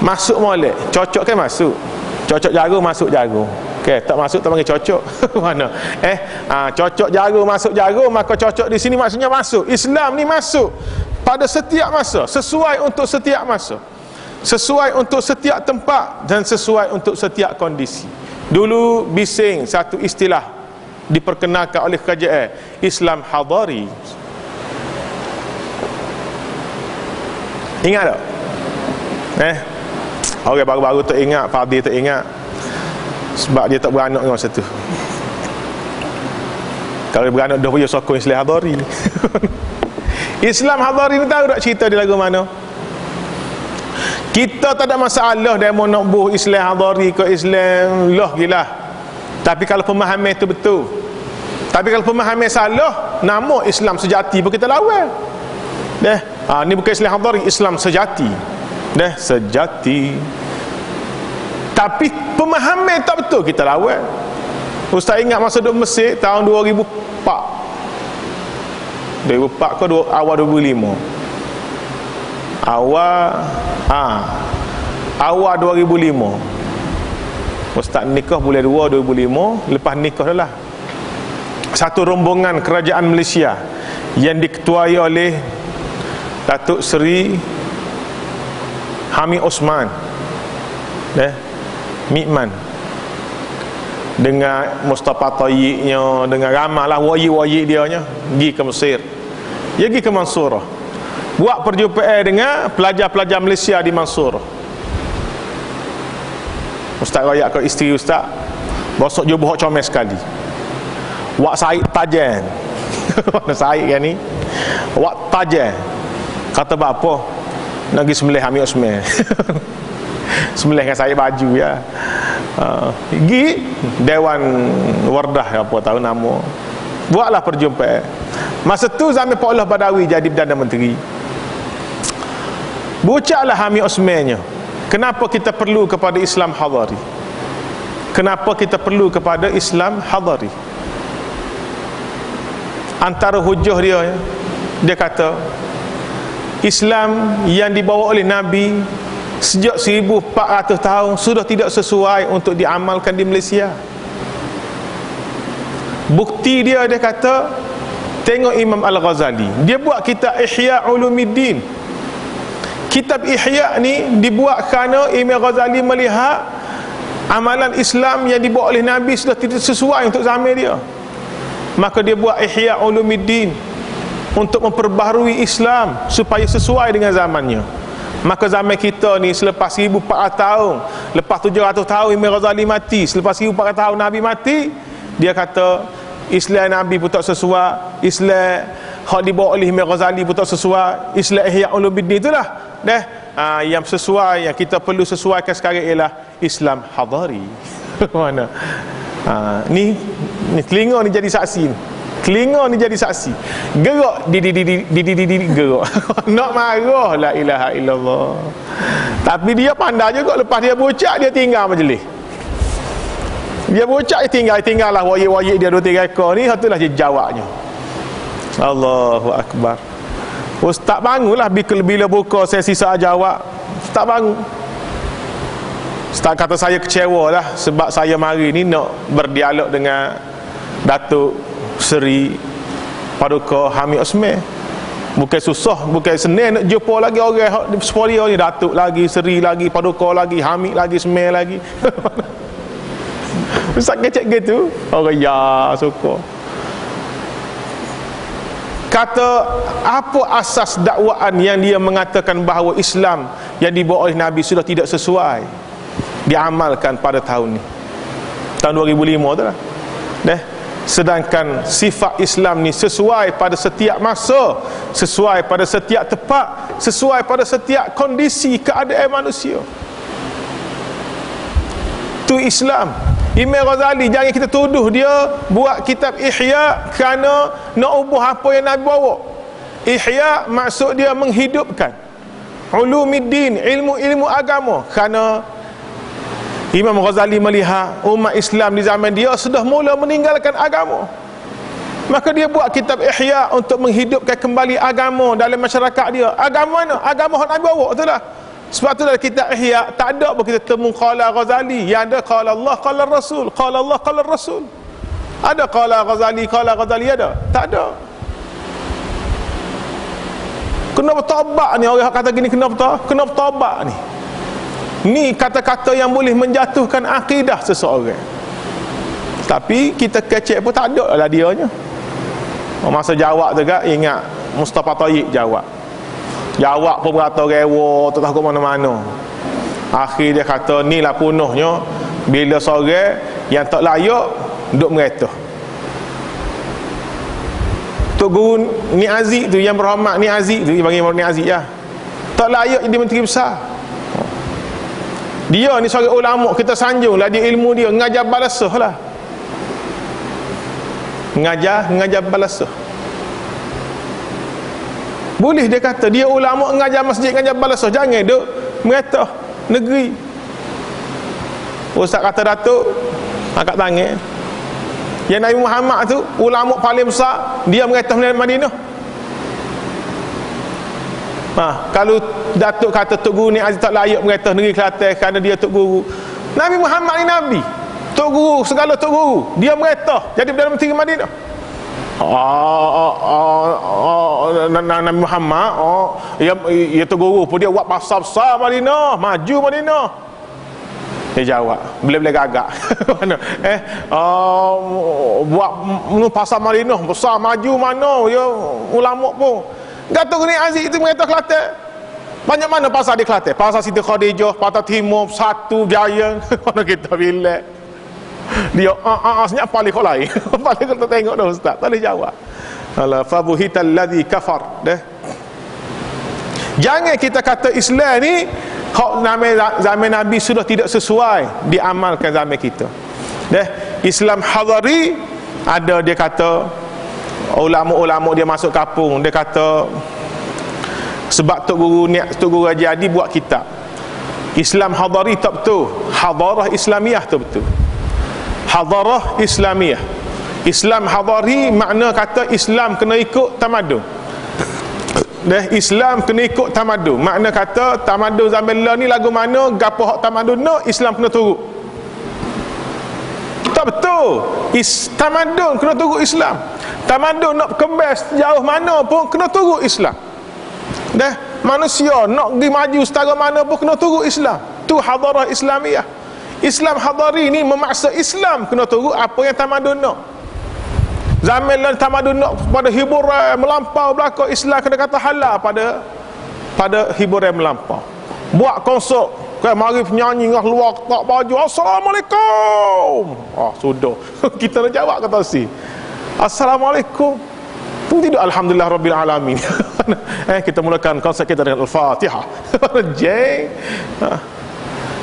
Masuk molek, cocok kan masuk. Cocok jarum masuk jarum. Okey, tak masuk tak panggil cocok. Mana? Cocok jarum masuk jarum, maka cocok di sini maksudnya masuk. Islam ni masuk pada setiap masa, sesuai untuk setiap masa, sesuai untuk setiap tempat dan sesuai untuk setiap kondisi. Dulu bising satu istilah diperkenalkan oleh kerajaan, Islam hadari. Ingat tak? Orang baru-baru tak ingat, Fadil tak ingat, sebab dia tak beranak dengan masa tu. Kalau dia beranak dah punya sokong Islam hadari. Islam hadari ni tahu tak cerita di lagu mana? Kita tak ada masalah dia mau nak buh Islam hadari ke Islam lah gila. Tapi kalau pemahaman itu betul. Tapi kalau pemahaman salah, nama Islam sejati pun kita lawan. Ni bukan Islam hadari, Islam sejati. Sejati. Tapi pemahaman tak betul, kita lawan. Ustaz ingat masa duduk Mesir tahun 2004 ke awal 2005. Awal 2005 Ustaz nikah bulan 2 2005. Lepas nikah dah lah satu rombongan kerajaan Malaysia yang diketuai oleh Datuk Seri Hamid Osman Mikman dengan Mustafa Tayyiknya, dengan ramai lah wayik-wayik dia nya, pergi ke Mesir. Dia pergi ke Mansurah, buat perjumpaan dengan pelajar-pelajar Malaysia di Mansurah. Ustaz royak ke isteri Ustaz, bosok jubah comel sekali, wak Said tajan. Mana Said kan ni, wak tajan. Kata apa nak pergi sembelih Hamid Osman. Sembelih dengan saya baju ya. Pergi Dewan Wardah apa tahu nama, buatlah perjumpaan. Masa tu zaman Pak Allah Badawi jadi Perdana Menteri. Bucaklah Hamid Osman-nya, kenapa kita perlu kepada Islam hadari? Kenapa kita perlu kepada Islam hadari? Antara hujah dia kata Islam yang dibawa oleh Nabi sejak 1400 tahun sudah tidak sesuai untuk diamalkan di Malaysia. Bukti dia kata, tengok Imam Al-Ghazali, dia buat kitab Ihya Ulumuddin. Kitab Ihya ni dibuat kerana Imam Ghazali melihat amalan Islam yang dibawa oleh Nabi sudah tidak sesuai untuk zaman dia. Maka dia buat Ihya Ulumuddin untuk memperbaharui Islam supaya sesuai dengan zamannya. Maka zaman kita ni selepas 1400 tahun, lepas 700 tahun Imam Ghazali mati, selepas 1400 tahun Nabi mati, dia kata Islam Nabi pun tak sesuai, Islam hak dibawa oleh Imam Ghazali pun tak sesuai, Islam Ihya Ulumuddin itulah yang sesuai, yang kita perlu sesuaikan sekarang ialah Islam hadari. Mana? Ni telinga ni jadi saksi. Telinga ni jadi saksi. Gerak di gerak. Nak marah, la ilaha illallah. Tapi dia pandai juga, lepas dia berucap dia tinggal majlis. Dia berucap dia tinggallah wayik-wayik dia 2-3 ekor ni, itulah dia jawabnya. Allahu akbar. Ustaz bangunlah bila buka sesi soal jawab. Ustaz bangun. Ustaz kata saya kecewa lah sebab saya mari ni nak berdialog dengan Datuk Seri Paduka Hamid Osman. Bukan susah, bukan senang nak jumpa lagi orang sepolia ni, Datuk lagi, Seri lagi, Paduka lagi, Hamid lagi, Osman lagi. Ustaz kecek gitu. Orang ya suka. Kata apa asas dakwaan yang dia mengatakan bahawa Islam yang dibawa oleh Nabi sudah tidak sesuai diamalkan pada tahun ni, tahun 2005 tu lah. Sedangkan sifat Islam ni sesuai pada setiap masa, sesuai pada setiap tempat, sesuai pada setiap kondisi keadaan manusia. Tu Islam. Imam Ghazali, jangan kita tuduh dia buat kitab Ihya kerana nak ubah apa yang Nabi bawa. Ihya maksud dia menghidupkan Ulumiddin, ilmu-ilmu agama. Kerana Imam Ghazali melihat umat Islam di zaman dia sudah mula meninggalkan agama, maka dia buat kitab Ihya untuk menghidupkan kembali agama dalam masyarakat dia. Agama mana? Agama yang Nabi bawa tu lah. Sebab tu dalam kitab Ihya tak ada pun kita temu qala Ghazali, yang ada qala Allah qala Rasul, qala Allah qala Rasul. Ada qala Ghazali ada? Tak ada. Kenapa taubat ni? Orang kata gini, kenapa taubat ni? Ni kata-kata yang boleh menjatuhkan akidah seseorang. Tapi kita kecek pun tak ada lah dianya. Masa jawab tu kan, ingat Mustafa Tayyib jawab pun berkata rewa, tak tahu ke mana-mana. Akhir dia kata ni lah punuhnya bila seorang yang tak layak duduk mereta. Tok Guru Ni Aziz tu, yang berhormat Ni Aziz tu, dia panggil Ni Aziz lah, tak layak jadi menteri besar. Dia ni seorang ulama, kita sanjung lah dia, ilmu dia ngajar balasah lah, ngajar balasah. Boleh dia kata dia ulama ngajar masjid, ngajar balasah, jangan duk merata negeri. Ustaz kata Datuk angkat tangan, yang Nabi Muhammad tu ulama paling besar, dia merata Madinah. Kalau Datuk kata Tok Guru Ni Aziz tak layak merata negeri Kelantan kerana dia Tok Guru, Nabi Muhammad ni Nabi, Tok Guru, segala Tok Guru, dia merata jadi Perdana Menteri Madinah. Nabi Muhammad ya Tok Guru pun dia buat pasar besar Madinah, maju Madinah. Dia jawab boleh gagak. Mana buat pasar Madinah besar maju mana ya ulama pun. Datuk Ni Aziz itu mengata Kelantan. Banyak mana pasar di Kelantan? Pasar Siti Khadijah, Pasar Timur, Satu Jaya. Mana kita bila dia senyap paling kau lain. Paling kau tengok dah ustaz, tak boleh jawab. Ala fabuhital ladzi kafar. Jangan kita kata Islam ni hak zaman Nabi sudah tidak sesuai diamalkan zaman kita. Islam hadari ada, dia kata ulama-ulama dia masuk kampung, dia kata sebab Tok Guru Haji Adi buat kitab Islam hadari tak betul, hadarah Islamiyah tak betul. Hadarah Islamiyah, Islam hadari makna kata Islam kena ikut tamadun. Islam kena ikut tamadun, makna kata tamadun zaman lah ni lagu mana gapo hak tamadun nak Islam kena turut. Tak betul. Tamadun kena turut Islam. Tamadun nak kembas jauh mana pun kena turut Islam. Manusia nak pergi maju setara mana pun kena turut Islam. Tu hadarah Islamiyah. Islam hadari ni memaksa Islam kena turut apa yang tamadun nak. Zaman lain tamadun nak pada hiburan melampau belakang, Islam kena kata halal pada hiburan melampau. Buat konsert, mari penyanyi ngah luar tak baju, Assalamualaikum. Sudah. Kita nak jawab kata si Assalamualaikum. Tidak, Alhamdulillah Rabbil Alamin. Kita mulakan konsert kita dengan Al-Fatihah.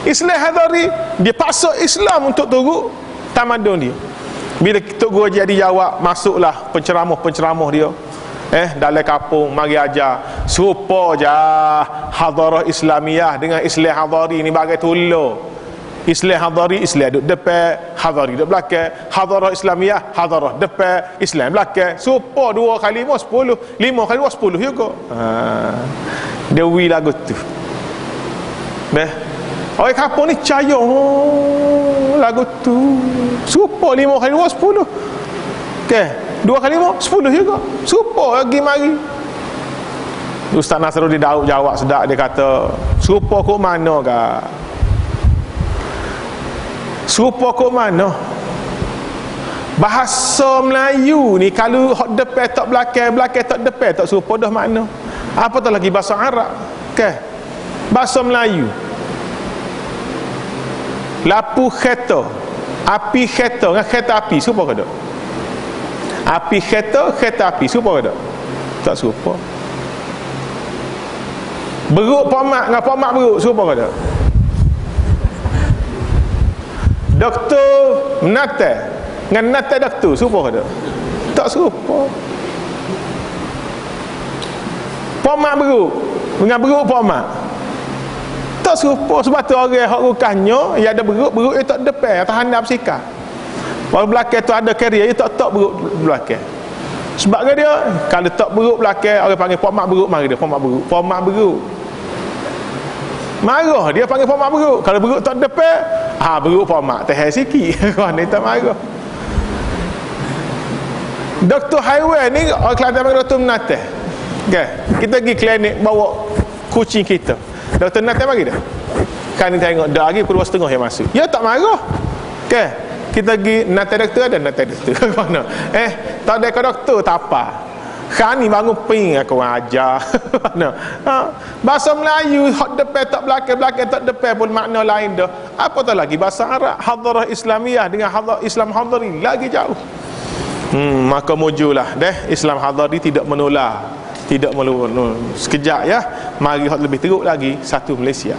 Islam hadari dia paksa Islam untuk turut tamadun dia. Bila Tok Guru jadi jawab, masuklah penceramah dia dalam kampung mari ajar serupa je hadarah Islamiyah dengan Islam hadari ni bagai tolong. Islam hadari, Islam duduk depan, hadari duduk belakang. Hadarah Islamiyah, hadarah depan, Islam belakang. Serupa 2 kali 5 10, 5 kali 2 10 juga. Dia wi lagu tu. Orang kampung ni percaya lagu tu serupa 5 kali 2 10. Okey, 2 kali 5 10 juga. Serupa lagi mari. Ustaz Nasruddin Daud jawab sedap, dia kata, serupa kok mana kah? Serupa kok mana? Bahasa Melayu ni kalau hak depan tak belakang, belakang tak depan tak serupa dah makna. Apatah lagi bahasa Arab. Okey. Bahasa Melayu. Lapu kereta, api kereta dengan kereta api serupa ke tak? Api kereta, kereta api serupa ke tak? Tak serupa. Beruk pomak dengan pomak beruk serupa ke tak? Doktor menata dengan nata doktor serupa ke tak? Tak serupa. Pomak beruk dengan beruk pomak tak serupa. Sebab tu orang hak rukahnya yang ada beruk dia tak depan atas handap sikap. Orang belakang tu ada carrier, dia tak beruk belakang. Sebab dia kalau tak beruk belakang, orang panggil pomak beruk, mari dia pomak beruk marah, dia panggil pomak beruk. Kalau beruk tak depan, beruk pomak tahan sikit. Orang ni tak marah. Doktor haiwan ni orang Kelantan panggil doktor menatah. Okay. Kita pergi klinik bawa kucing kita, doktor menatah mari dah. Kan ni tengok dah lagi pukul 2.30 yang masuk. Dia tak marah. Okay. Kita pergi menatah doktor, ada menatah doktor. Mana? Tak ada ke doktor tak apa. Kan ni bangun ping aku ajar. Bahasa Melayu hak depan tak belakang, belakang tak depan pun makna lain dah. Apatah lagi bahasa Arab, hadarah Islamiyah dengan hadarah Islam hadari lagi jauh. Maka mujulah Islam hadari tidak menular, tidak meluar. Sekejap ya, mari hak lebih teruk lagi, satu Malaysia.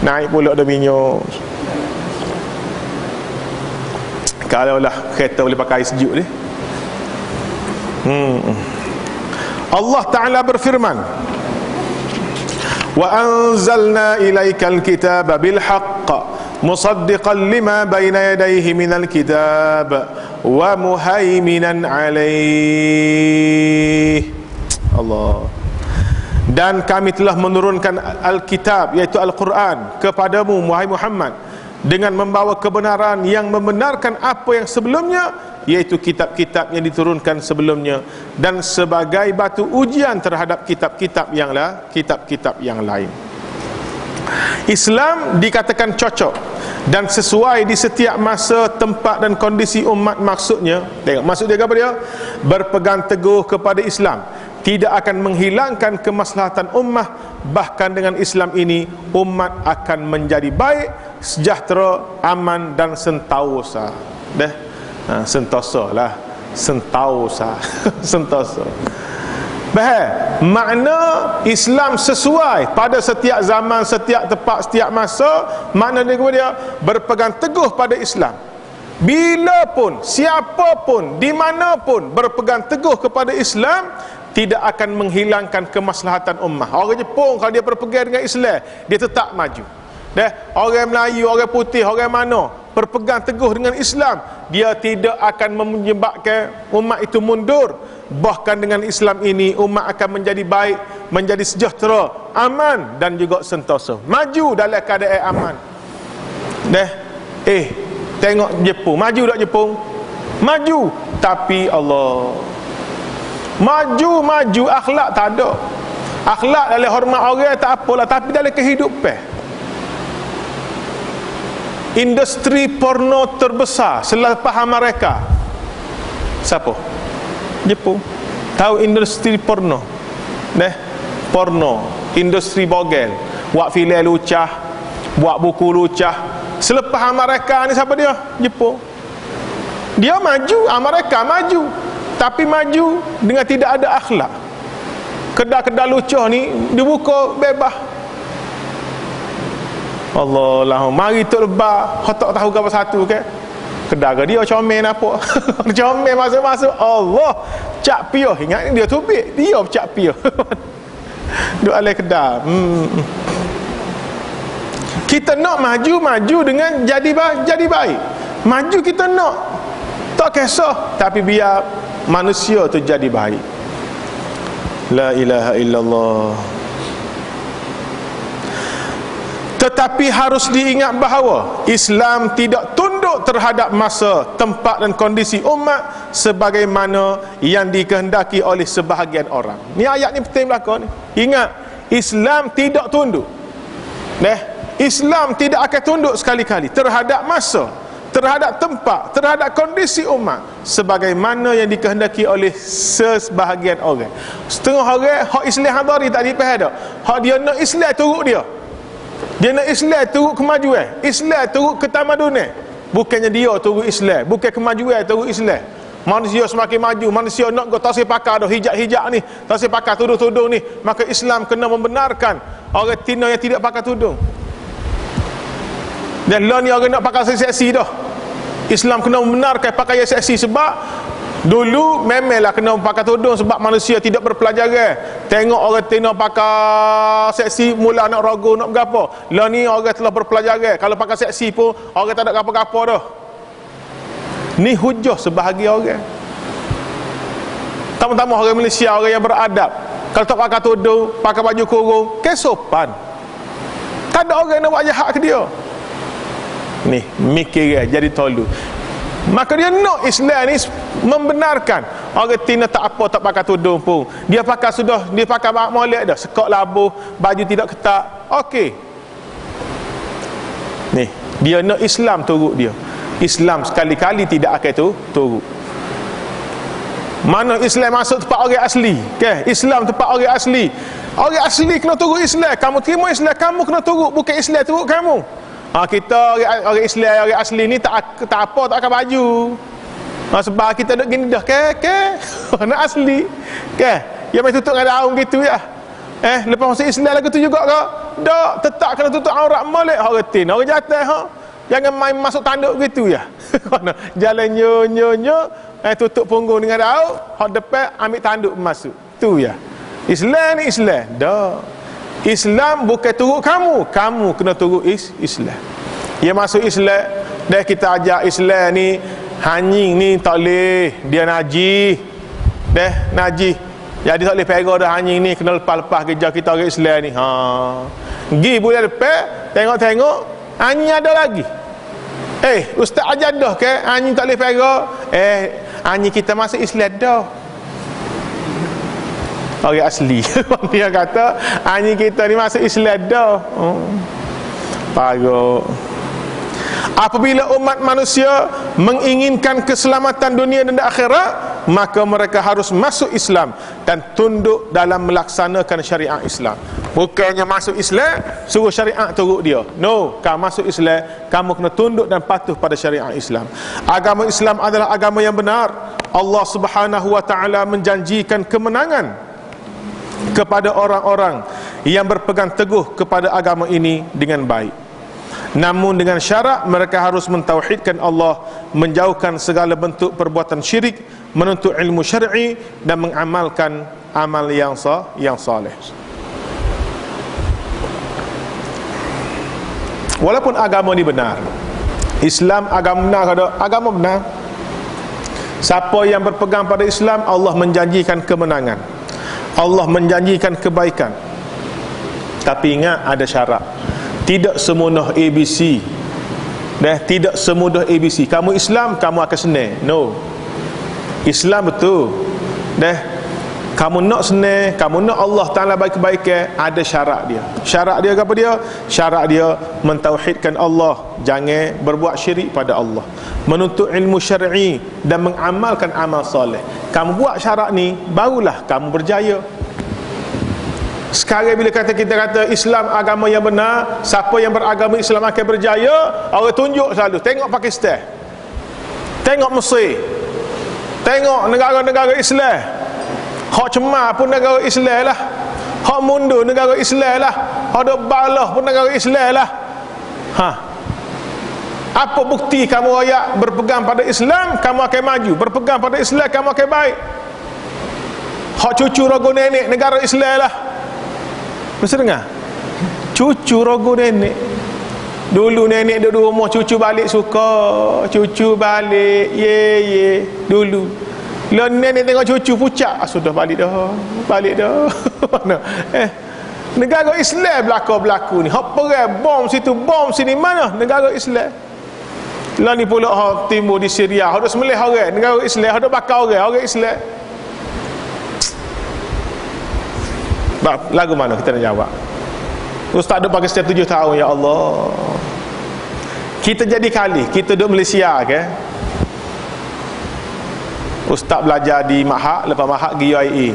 Naik pula ada minyak. Kalau lah kereta boleh pakai sejuk ni. Allah Ta'ala berfirman, wa anzalna ilaikal kitaba bil haqq musaddiqan lima baina yadayhi minal kitab wa muhaiminan alaih. Allah. Dan kami telah menurunkan Alkitab, iaitu Al-Quran, kepadamu wahai Muhammad, dengan membawa kebenaran yang membenarkan apa yang sebelumnya, iaitu kitab-kitab yang diturunkan sebelumnya, dan sebagai batu ujian terhadap kitab-kitab yang lain. Islam dikatakan cocok dan sesuai di setiap masa, tempat dan kondisi umat. Maksudnya, tengok maksud dia apa dia? Berpegang teguh kepada Islam tidak akan menghilangkan kemaslahatan ummah. Bahkan dengan Islam ini umat akan menjadi baik, sejahtera, aman dan sentosa. Sentosa lah, sentosa. Sentosa. Makna Islam sesuai pada setiap zaman, setiap tempat, setiap masa. Makna dia berpegang teguh pada Islam. Bila pun, siapa pun, di mana pun berpegang teguh kepada Islam, tidak akan menghilangkan kemaslahatan ummah. Orang Jepun kalau dia berpegang dengan Islam, dia tetap maju. Orang Melayu, orang putih, orang mana berpegang teguh dengan Islam, dia tidak akan menyebabkan umat itu mundur. Bahkan dengan Islam ini umat akan menjadi baik, menjadi sejahtera, aman dan juga sentosa, maju dalam keadaan aman. Tengok Jepun, maju tak Jepun? Maju, tapi Allah maju akhlak tak ada. Akhlak dalam hormat orang tak apalah, tapi dalam kehidupan, industri porno terbesar selepas Amerika siapa? Jepun. Tahu industri porno? Porno, industri bogel, buat filem lucah, buat buku lucah. Selepas Amerika ni siapa dia? Jepun. Dia maju, Amerika maju, tapi maju dengan tidak ada akhlak. Kedai-kedai lucah ni dibuka bebas. Allah lah, mari Tok Lebah, hak tak tahu apa satu ke? Kedaga dia comel apa? Comel masuk-masuk Allah cak piah. Ingat dia tubik, dia cak piah. Duk alai kedai. Kita nak maju dengan jadi baik. Maju kita nak. Tak kisah, tapi biar manusia tu jadi baik. La ilaha illallah. Tetapi harus diingat bahawa Islam tidak tunduk terhadap masa, tempat dan kondisi umat sebagaimana yang dikehendaki oleh sebahagian orang. Ni ayat ni penting belaka ni. Ingat, Islam tidak tunduk. Islam tidak akan tunduk sekali-kali terhadap masa, terhadap tempat, terhadap kondisi umat sebagaimana yang dikehendaki oleh sebahagian orang. Setengah orang hak Islam hadari tak dipaham dak. Hak dia nak Islam turut dia. Dia nak Islam turut kemajuan, Islam turut ketamadunan. Bukannya dia turut Islam, bukan kemajuan turut Islam. Manusia semakin maju, manusia nak go tasih pakar dah hijab ni, tasih pakar tudung-tudung ni, maka Islam kena membenarkan orang Tina yang tidak pakai tudung. Dan lah ni orang nak pakai seksi dah. Islam kena membenarkan pakaian seksi sebab dulu memanglah kena pakai tudung sebab manusia tidak berpelajaran. Tengok orang Tina pakai seksi mula nak ragu nak bergapo. Lah ni orang telah berpelajaran, kalau pakai seksi pun orang tak ada gapo-gapo dah. Ni hujah sebahagian orang. Tambah-tambah orang Malaysia, orang yang beradab, kalau tak pakai tudung, pakai baju kurung, kesopan. Tak ada orang nak buat jahat ke dia. Ni mikir jadi tolu. Maka dia nak Islam ni membenarkan orang Tina tak apa tak pakai tudung pun. Dia pakai dia pakai molek dah, sekak labuh, baju tidak ketat. Okey. Ni, dia nak Islam turut dia. Islam sekali-kali tidak akan turut. Mana Islam masuk tempat orang asli, Islam tempat orang asli. Orang asli kena turut Islam. Kamu terima Islam, kamu kena turut, bukan Islam turut kamu. Kita orang Islam, orang asli ni tak apa, tak akan baju. Sebab kita duk gini dah nak asli yang main tutup dengan daun gitu ya. Lepas masuk Islam lagu tu juga ke? Tak, tetap kena tutup aurat molek orang tin, orang jatuh jangan main masuk tanduk gitu ya. Jalan nyo tutup punggung dengan daun, hak depan ambil tanduk masuk. Tu ya. Islam ni Islam. Dah. Islam bukan turut kamu kena turut Islam. Dia masuk Islam, dah kita ajak Islam ni hanying ni tak boleh, dia najis. Najis. Jadi tak boleh pegang dah hanying ni, kena lepas-lepas kerja kita orang Islam ni. Gi boleh lepas, tengok hanying ada lagi. Ustaz ajar dah ke hanying tak boleh pegang. Hanying kita masuk Islam dah. Orang asli dia kata hanya kita ni masuk Islam dah. Parah. Apabila umat manusia menginginkan keselamatan dunia dan akhirat, maka mereka harus masuk Islam dan tunduk dalam melaksanakan syariat Islam. Bukannya masuk Islam suruh syariat turut dia. No, kamu masuk Islam, kamu kena tunduk dan patuh pada syariat Islam. Agama Islam adalah agama yang benar. Allah Subhanahu wa taala menjanjikan kemenangan kepada orang-orang yang berpegang teguh kepada agama ini dengan baik. Namun dengan syarat mereka harus mentauhidkan Allah, menjauhkan segala bentuk perbuatan syirik, menuntut ilmu syar'i dan mengamalkan amal yang saleh. Walaupun agama ni benar, Islam agama benar, agama benar. Siapa yang berpegang pada Islam, Allah menjanjikan kemenangan, Allah menjanjikan kebaikan. Tapi ingat ada syarat. Tidak semudah ABC. Tidak semudah ABC. Kamu Islam, kamu akan senang. No. Islam betul. Kamu nak senang, kamu nak Allah Ta'ala baik kebaikan, ada syarat dia. Syarat dia apa dia? Syarat dia mentauhidkan Allah, jangan berbuat syirik pada Allah, menuntut ilmu syar'i dan mengamalkan amal soleh. Kamu buat syarat ni, barulah kamu berjaya. Sekarang bila kita kata Islam agama yang benar, siapa yang beragama Islam akan berjaya, orang tunjuk selalu. Tengok Pakistan, tengok Mesir, tengok negara-negara Islam. Hak cemar pun negara Islam lah, hak mundur negara Islam lah, hak ada balah pun negara Islam lah. Apa bukti kamu royak berpegang pada Islam, kamu akan maju. Berpegang pada Islam, kamu akan baik. Hak cucu rogo nenek negara Islam lah. Mesti dengar? Cucu rogo nenek. Dulu nenek duduk rumah, cucu balik suka. Cucu balik, ye. Dulu lah nenek tengok cucu pucat, sudah balik dah. Balik dah. Mana? Negara Islam berlaku ni. Hak perang bom situ, bom sini, mana negara Islam? Lah ni pula hak timbul di Syria, hak dak sembelih orang negara Islam, hak dak bakar orang Islam. Lagu mana kita nak jawab? Ustaz duduk Pakistan 7 tahun, ya Allah. Kita jadi kali, kita duduk Malaysia ke? Ustaz belajar di Mahak, lepas Mahak pergi UIA.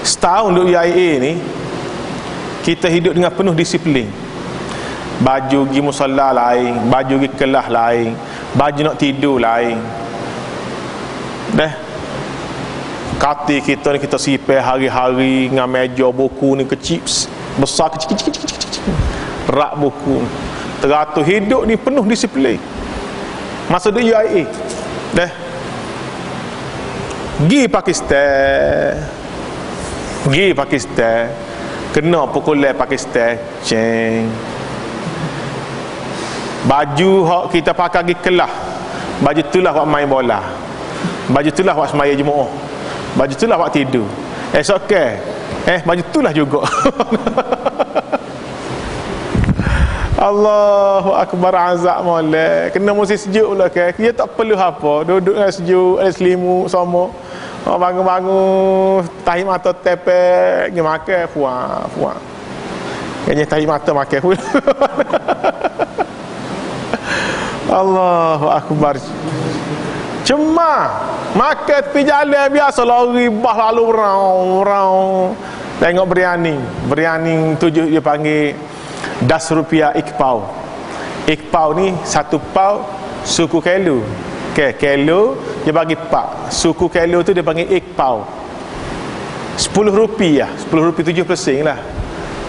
Setahun duduk UIA ni, kita hidup dengan penuh disiplin. Baju pergi musalla lain, baju pergi kelas lain, baju nak tidur lain. Katil kita ni kita sipir hari-hari dengan meja buku ni kecil, besar kecil. Rak buku. Teratur hidup ni penuh disiplin. Masa di UIA. Pergi Pakistan. Kena pukulan Pakistan. Ceng. Baju hak kita pakai pergi kelas. Baju itulah buat main bola. Baju itulah buat semaya Jumaat. Baju itulah buat tidur. Esok baju itulah juga. Allahu Akbar, azab molek. Kena musim sejuk pula ke. Dia tak perlu apa. Duduk dengan sejuk, ada selimut sama. Bangun-bangun, tahi mata tepek, dia makan puang. Kayaknya tahi mata makan pun. Allahu Akbar. Cuma makan tepi jalan biasa, lari bah lalu raung. Tengok Biryani 7 dia panggil ₹10 ikpau. Ikpau ni 1 pau suku kilo. Kilo dia bagi pak. Suku kilo tu dia panggil ikpau. ₹10 7% lah.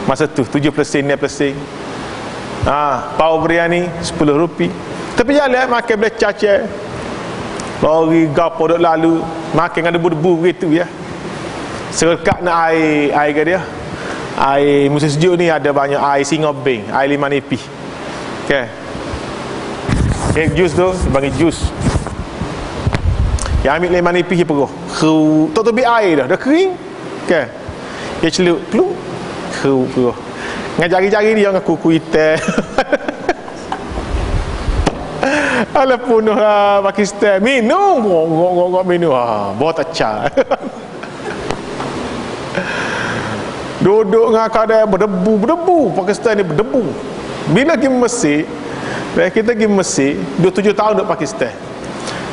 Masa tu 7% ni persen. Pau Biryani ₹10. Tapi jalan makan boleh caca. Lori gapo duk lalu, makan dengan debu-debu begitu ya. Serkat nak air ke dia. Air musim sejuk ni ada banyak air Singapore, air 5 nipis. Jus tu bagi jus. Yang ambil 5 nipis dia peruh. Tak terbit air dah kering. Dia celup, pluk. Peruh. Dengan jari-jari dia dengan kuku hitam. Alah punuh lah Pakistan. Minum minum. Bawa tacah. Duduk dengan kadang berdebu. Pakistan ni berdebu. Bila pergi Mesir, kita pergi Mesir 27 tahun duduk Pakistan.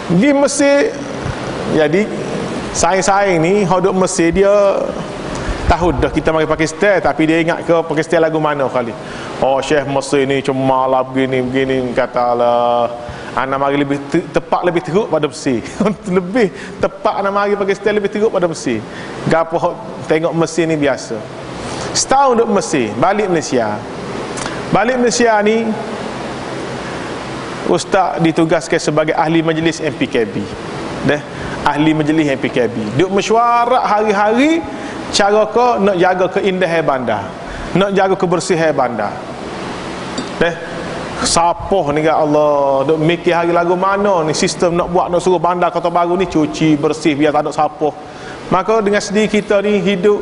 Pergi Mesir, jadi saing-saing ni hak duduk Mesir dia tahu dah kita mari Pakistan, tapi dia ingat ke Pakistan lagu mana kali. Syekh Mesir ni cuma lah begini katalah. Anak mari lebih tepat, lebih teruk pada Mesir. Lebih tepat anak mari Pakistan lebih teruk pada Mesir. Gapo tengok Mesir ni biasa. Setahun duduk Mesir, balik Malaysia ni ustaz ditugaskan sebagai ahli majlis MPKB. Ahli majlis MPKB. Duk mesyuarat hari-hari cara kau nak jaga keindahan bandar, nak jaga kebersihan bandar. Sapoh ni kat Allah, duk mikir hari lagu mana ni sistem nak buat, nak suruh bandar Kota Baru ni cuci bersih biar tak ada sapoh. Maka dengan sedih kita ni hidup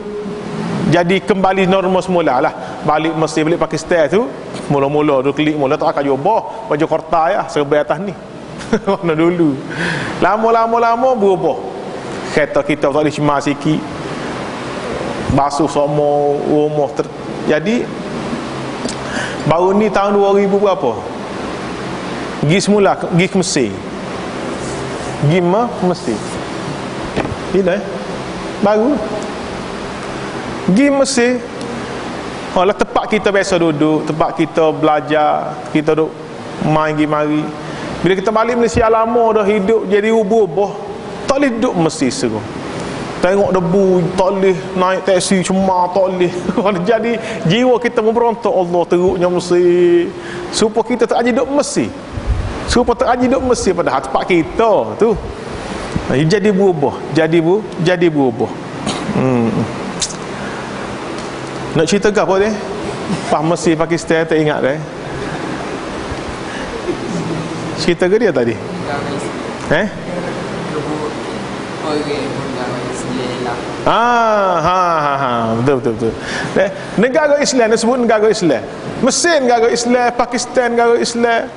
jadi kembali normal semula lah. Balik Mesir, balik Pakistan tu mula-mula duk klik mula tak akan jubah baju korta ya serba atas ni. Mana dulu lama berubah. Kereta kita tak boleh cemar sikit, basuh semua rumah jadi baru ni tahun 2000 berapa pergi semula pergi ke Mesir, pergi Mesir bila baru pergi Mesir. Lah tempat kita biasa duduk, tempat kita belajar, kita duduk main pergi mari. Bila kita balik Malaysia lama dah hidup jadi ubah-ubah, tak boleh duduk Mesir seru. Tengok debu, tak boleh naik taksi, cuma tak boleh. Jadi jiwa kita memberontak, Allah teruknya Mesir. Supaya kita tak jadi duduk Mesir. Suruh potong haji duk Mesir, padahal tempat kita tu. Jadi berubah, jadi berubah. Nak cerita ke apa dia? Pas Mesir Pakistan tak ingat dah. Cerita ke dia tadi? Betul. Negara Islam disebut negara Islam. Mesir negara Islam, Pakistan negara Islam.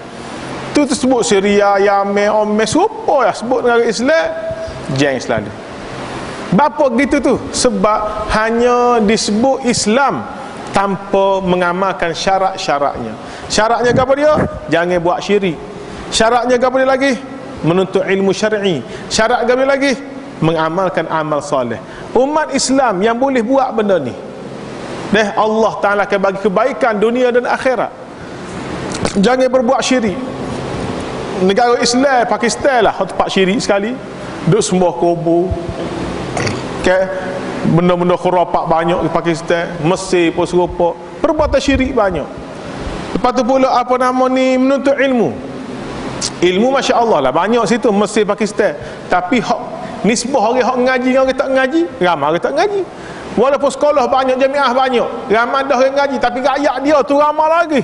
Tu sebut Syria, Yemen, Oman, serupa lah sebut negara Islam. Jangan selalu. Bapa gitu tu? Sebab hanya disebut Islam tanpa mengamalkan syarat-syaratnya. Syaratnya apa dia? Jangan buat syirik. Syaratnya apa dia lagi? Menuntut ilmu syar'i. Syarat apa dia lagi? Mengamalkan amal soleh. Umat Islam yang boleh buat benda ni, Allah Ta'ala akan bagi kebaikan dunia dan akhirat. Jangan berbuat syirik. Negara Islam Pakistan lah tempat syirik sekali. Duk sembah kubur, benda-benda khurafat banyak di Pakistan. Mesir pun serupa, perbuatan syirik banyak. Lepas tu pula apa nama ni, menuntut ilmu. Ilmu Masya Allah lah banyak situ Mesir Pakistan. Tapi nisbah orang hak ngaji dengan orang tak ngaji, ramai orang tak ngaji. Walaupun sekolah banyak, jamiah banyak, ramai dah orang ngaji, tapi rakyat dia tu ramai lagi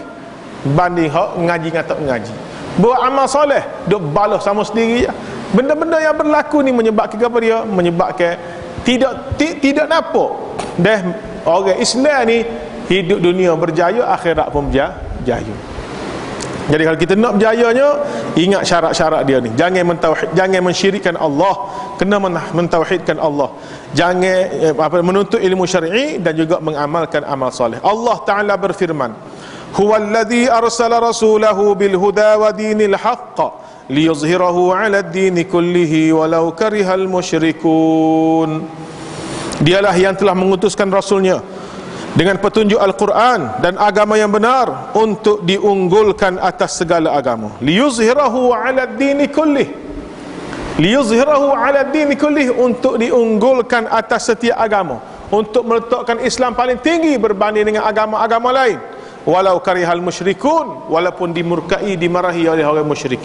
banding hak ngaji dengan tak ngaji. Buat amal soleh duk balas sama sendiri je. Benda-benda yang berlaku ni menyebabkan apa dia? Menyebabkan tidak nampak dah orang Islam ni hidup dunia berjaya, akhirat pun berjaya. Jadi kalau kita nak berjayanya, ingat syarat-syarat dia ni. Jangan mensyirikkan Allah, kena mentauhidkan Allah. Jangan menuntut ilmu syar'i dan juga mengamalkan amal soleh. Allah Ta'ala berfirman, huwallazi arsala rasulahu bil huda wa dinil haqq liyuzhirahu 'ala ad-dini kullihi walau karihal musyrikun. Dialah yang telah mengutuskan rasulnya dengan petunjuk Al-Quran dan agama yang benar untuk diunggulkan atas segala agama. Liyuzhirahu 'ala ad-dini kullih. Liyuzhirahu 'ala ad-dini kullih, untuk diunggulkan atas setiap agama, untuk meletakkan Islam paling tinggi berbanding dengan agama-agama lain. Walau karihal musyrikun, walaupun dimurkai, dimarahi oleh orang musyrik.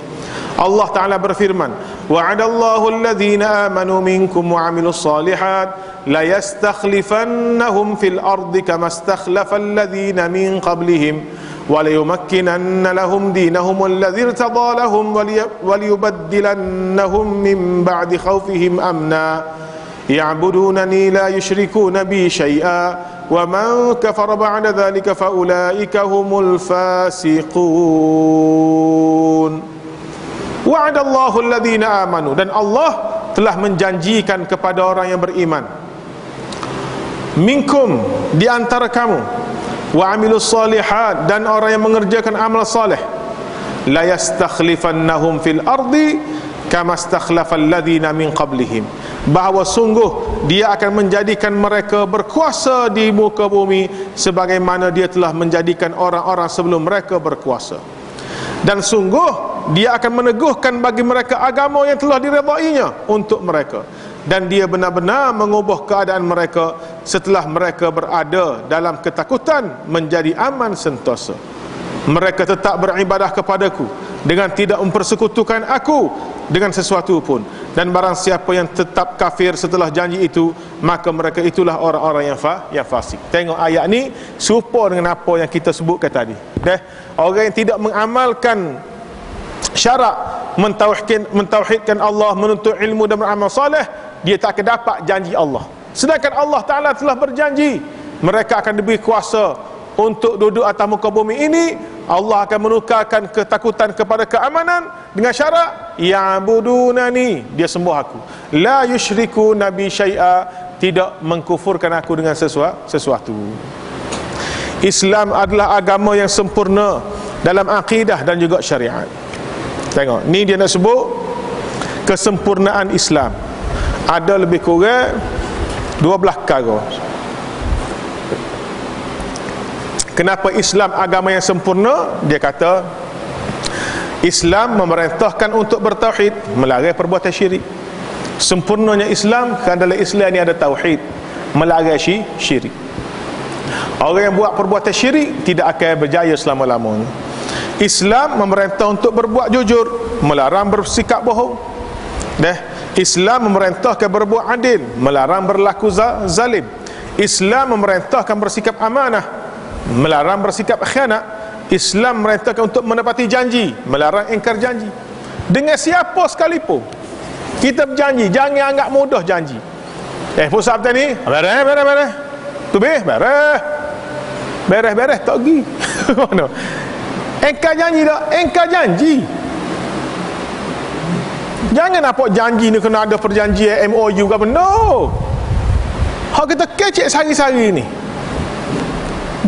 Allah Ta'ala berfirman, wa'adallahu alladhina amanu minkum wa 'amilus salihat la yastakhlifannahum fil ardi kama istakhlafa alladhina min qablihim wa la yumakkinanna lahum dinahum alladhi irtada lahum wa liyubaddilannahum min ba'di khawfihim amna ya'budunani la yushrikuna bi syai'a wa man kafara ba'da dhalika fa ulaika humul fasiqun. Wa'adallahu alladhina amanu, dan Allah telah menjanjikan kepada orang yang beriman, minkum, di antara kamu, wa amilus salihat, dan orang yang mengerjakan amal saleh, la yastakhlifannahum fil ardi kama istakhlafal ladzina min qablihim, bahawa sungguh dia akan menjadikan mereka berkuasa di muka bumi sebagaimana dia telah menjadikan orang-orang sebelum mereka berkuasa. Dan sungguh dia akan meneguhkan bagi mereka agama yang telah diredainya untuk mereka, dan dia benar-benar mengubah keadaan mereka setelah mereka berada dalam ketakutan menjadi aman sentosa. Mereka tetap beribadah kepadaku dengan tidak mempersekutukan aku dengan sesuatu pun, dan barang siapa yang tetap kafir setelah janji itu, maka mereka itulah orang-orang yang fasik. Tengok ayat ni serupa dengan apa yang kita sebutkan tadi. Orang yang tidak mengamalkan syarat mentauhidkan Allah, menuntut ilmu dan beramal soleh, dia tak akan dapat janji Allah. Sedangkan Allah Ta'ala telah berjanji mereka akan diberi kuasa untuk duduk atas muka bumi ini. Allah akan menukarkan ketakutan kepada keamanan dengan syarat ya'budunani, dia sembah aku, la yusyriku nabi syai'a, tidak mengkufurkan aku dengan sesuatu. Islam adalah agama yang sempurna dalam akidah dan juga syariat. Tengok, ni dia nak sebut kesempurnaan Islam. Ada lebih kurang 12 perkara. Kenapa Islam agama yang sempurna? Dia kata Islam memerintahkan untuk bertauhid, melarang perbuatan syirik. Sempurnanya Islam kerana dalam Islam ni ada tauhid, melarang syirik. Orang yang buat perbuatan syirik tidak akan berjaya selama-lamanya. Islam memerintah untuk berbuat jujur, melarang bersikap bohong. Islam memerintahkan berbuat adil, melarang berlaku zalim. Islam memerintahkan bersikap amanah, melarang bersikap khianat. Islam memerintahkan untuk menepati janji, melarang ingkar janji. Dengan siapa sekalipun kita berjanji, jangan anggap mudah janji. Pusat tadi beres. Tu beres tak pergi. Mana? Engkar janji tak? Engkar janji. Jangan nampak janji ni kena ada perjanjian MOU ke apa. No. Hak kita kecek sehari-hari ni.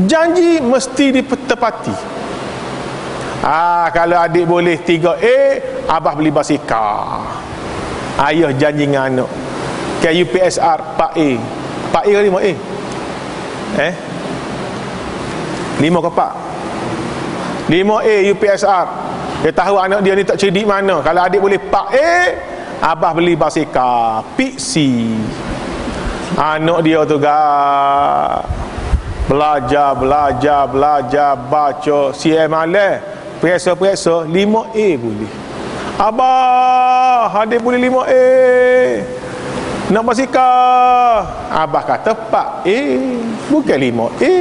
Janji mesti ditepati. Kalau adik boleh 3A, abah beli basikal. Ayah janji dengan anak. Ke UPSR 4A. 4A ke 5A? 5 ke 4? 5A UPSR. Dia tahu anak dia ni tak cerdik mana. Kalau adik boleh 4A, abah beli basikal Pixie. Anak dia tu belajar baca CM malam, periksa 5A boleh. Abah, adik boleh 5A. Nak basikal. Abah kata 4A, bukan 5A.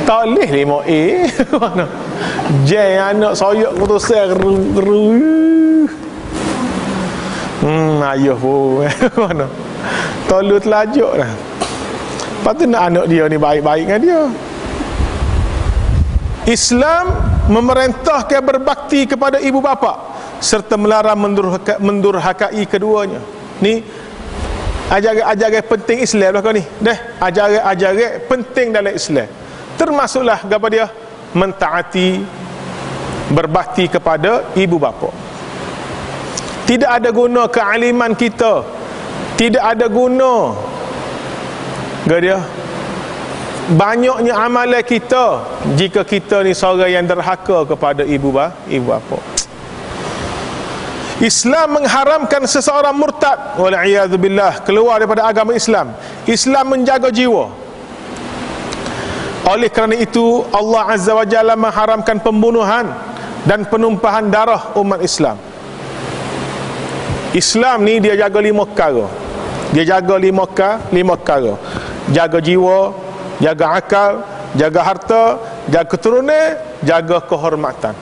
Tak boleh 5A. Mana? Jeng anak soyok keputusan ayah pun. Mana? Tolu telajuk dah. Lepas tu nak anak dia ni baik-baik dengan dia. Islam memerintahkan berbakti kepada ibu bapa serta melarang mendurhakai keduanya. Ni ajaran penting Islam lah kau ni. Ajaran penting dalam Islam. Termasuklah kepada dia mentaati, berbakti kepada ibu bapa. Tidak ada guna kealiman kita, tidak ada guna dia banyaknya amalan kita jika kita ni seorang yang derhaka kepada ibu bapa. Islam mengharamkan seseorang murtad, wal'iyadzubillah, keluar daripada agama Islam. Islam menjaga jiwa. Oleh kerana itu Allah Azza wa Jalla mengharamkan pembunuhan dan penumpahan darah umat Islam. Islam ni dia jaga 5 perkara. Dia jaga 5 perkara. Jaga jiwa, jaga akal, jaga harta, jaga keturunan, jaga kehormatan.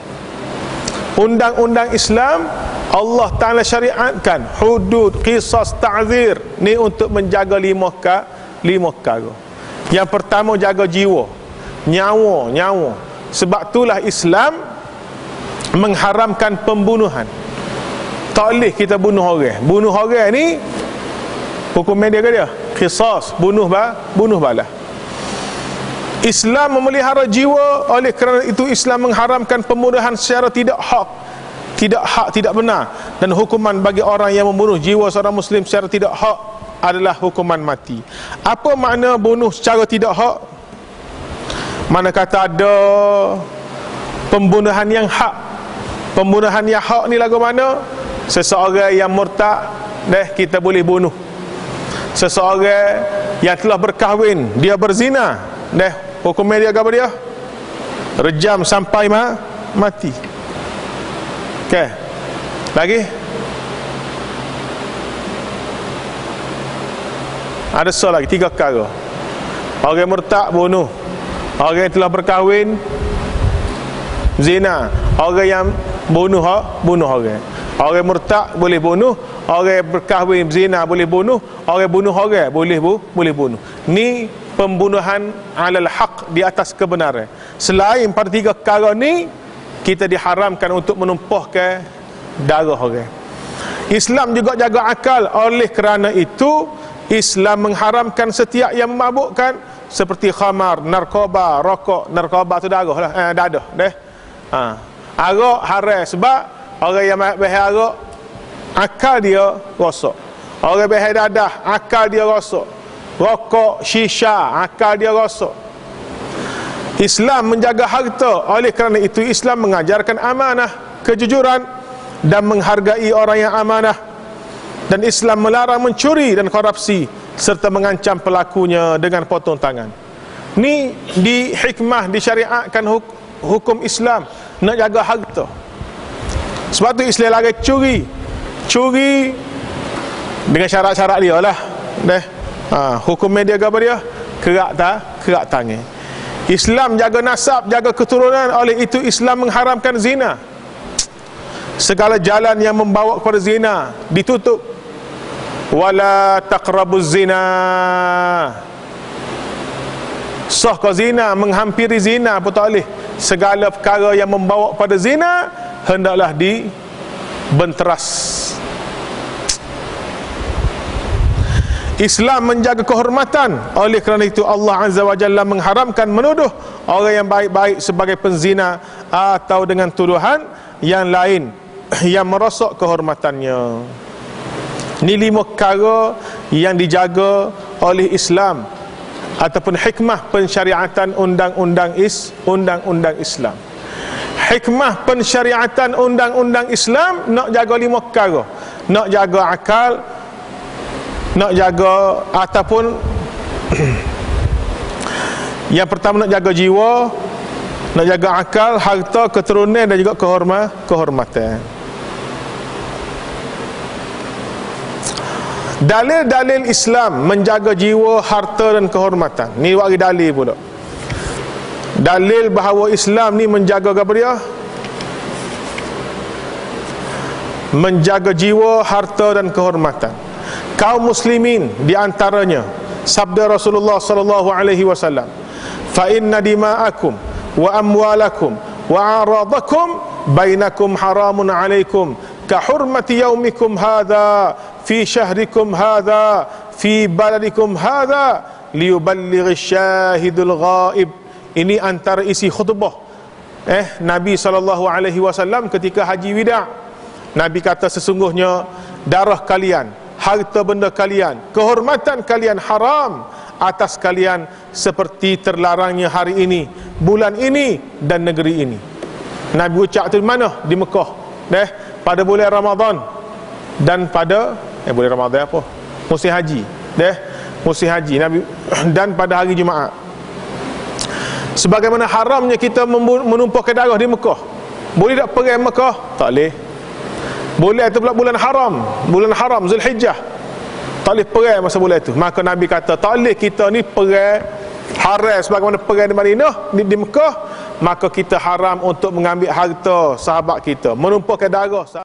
Undang-undang Islam Allah Ta'ala syariatkan hudud, qisas, ta'zir ni untuk menjaga 5 perkara. Yang pertama jaga jiwa, nyawa. Sebab itulah Islam mengharamkan pembunuhan. Tak boleh kita bunuh orang. Bunuh orang ni hukum dia ke dia? Qisas, bunuh balas. Islam memelihara jiwa, oleh kerana itu Islam mengharamkan pembunuhan secara tidak benar, dan hukuman bagi orang yang membunuh jiwa seorang muslim secara tidak hak adalah hukuman mati. Apa makna bunuh secara tidak hak? Mana kata ada pembunuhan yang hak. Pembunuhan yang hak ni lagu mana? Seseorang yang murtad, kita boleh bunuh. Seseorang yang telah berkahwin, dia berzina, hukumnya dia apa dia? Rejam sampai mati. Okey. Lagi? Ada soal lagi 3 perkara. Orang murtad bunuh. Orang yang telah berkahwin zina. Orang yang bunuh orang. Orang murtad boleh bunuh, orang berkahwin zina boleh bunuh, orang bunuh orang boleh bunuh. Ni pembunuhan alal haq, di atas kebenaran. Selain pada 3 perkara ni, kita diharamkan untuk menumpahkan darah orang. Islam juga jaga akal. Oleh kerana itu Islam mengharamkan setiap yang memabukkan, seperti khamar, narkoba, rokok. Narkoba tu darah lah, dadah. Arak haram sebab orang yang bahaya arak akal dia rosak. Orang bahaya dadah akal dia rosak. Rokok, shisha akal dia rosak. Islam menjaga harta. Oleh kerana itu Islam mengajarkan amanah, kejujuran dan menghargai orang yang amanah. Dan Islam melarang mencuri dan korupsi serta mengancam pelakunya dengan potong tangan. Ni di hikmah disyariatkan hukum Islam, nak jaga harta. Sebab tu Islam larang curi dengan syarat-syarat dia lah. Hukum media apa dia? Kerak tangan. Islam jaga nasab, jaga keturunan, oleh itu Islam mengharamkan zina. Segala jalan yang membawa kepada zina ditutup. Wala taqrabuz zina. Sah kau zina, menghampiri zina pun tak boleh. Segala perkara yang membawa kepada zina hendaklah dibenteras. Islam menjaga kehormatan, oleh kerana itu Allah Azza wa Jalla mengharamkan menuduh orang yang baik-baik sebagai penzina atau dengan tuduhan yang lain yang merosak kehormatannya. Ini 5 perkara yang dijaga oleh Islam ataupun hikmah pensyariatan undang-undang Islam. Hikmah pensyariatan undang-undang Islam nak jaga 5 perkara. Nak jaga akal, nak jaga ataupun yang pertama nak jaga jiwa, nak jaga akal, harta, keturunan dan juga kehormatan. Dalil-dalil Islam menjaga jiwa, harta dan kehormatan. Ni bagi dalil pula. Dalil bahawa Islam ni menjaga apa dia? Menjaga jiwa, harta dan kehormatan kaum muslimin. Di antaranya sabda Rasulullah sallallahu alaihi wasallam, fa inna dima'akum wa amwalakum wa aradakum bainakum haramun alaikum ka hurmati yaumikum hadha fi syahrikum hadha fi baladikum hadha liyuballighi syahidul ghaib. Ini antara isi khutbah Nabi sallallahu alaihi wasallam ketika haji wida'. Nabi kata, sesungguhnya darah kalian, harta benda kalian, kehormatan kalian haram atas kalian seperti terlarangnya hari ini, bulan ini dan negeri ini. Nabi ucap tu di mana? Di Mekah. Pada bulan Ramadan dan pada bulan Ramadan apa? Musim haji. Musim haji Nabi dan pada hari Jumaat. Sebagaimana haramnya kita menumpahkan darah di Mekah. Boleh tak perang Mekah? Tak boleh. Boleh itu pula bulan haram Zulhijjah, tak boleh perang masa bulan itu. Maka Nabi kata tak boleh kita ni perang haram sebagaimana perang di Madinah, di Mekah. Maka kita haram untuk mengambil harta sahabat kita, menumpahkan darah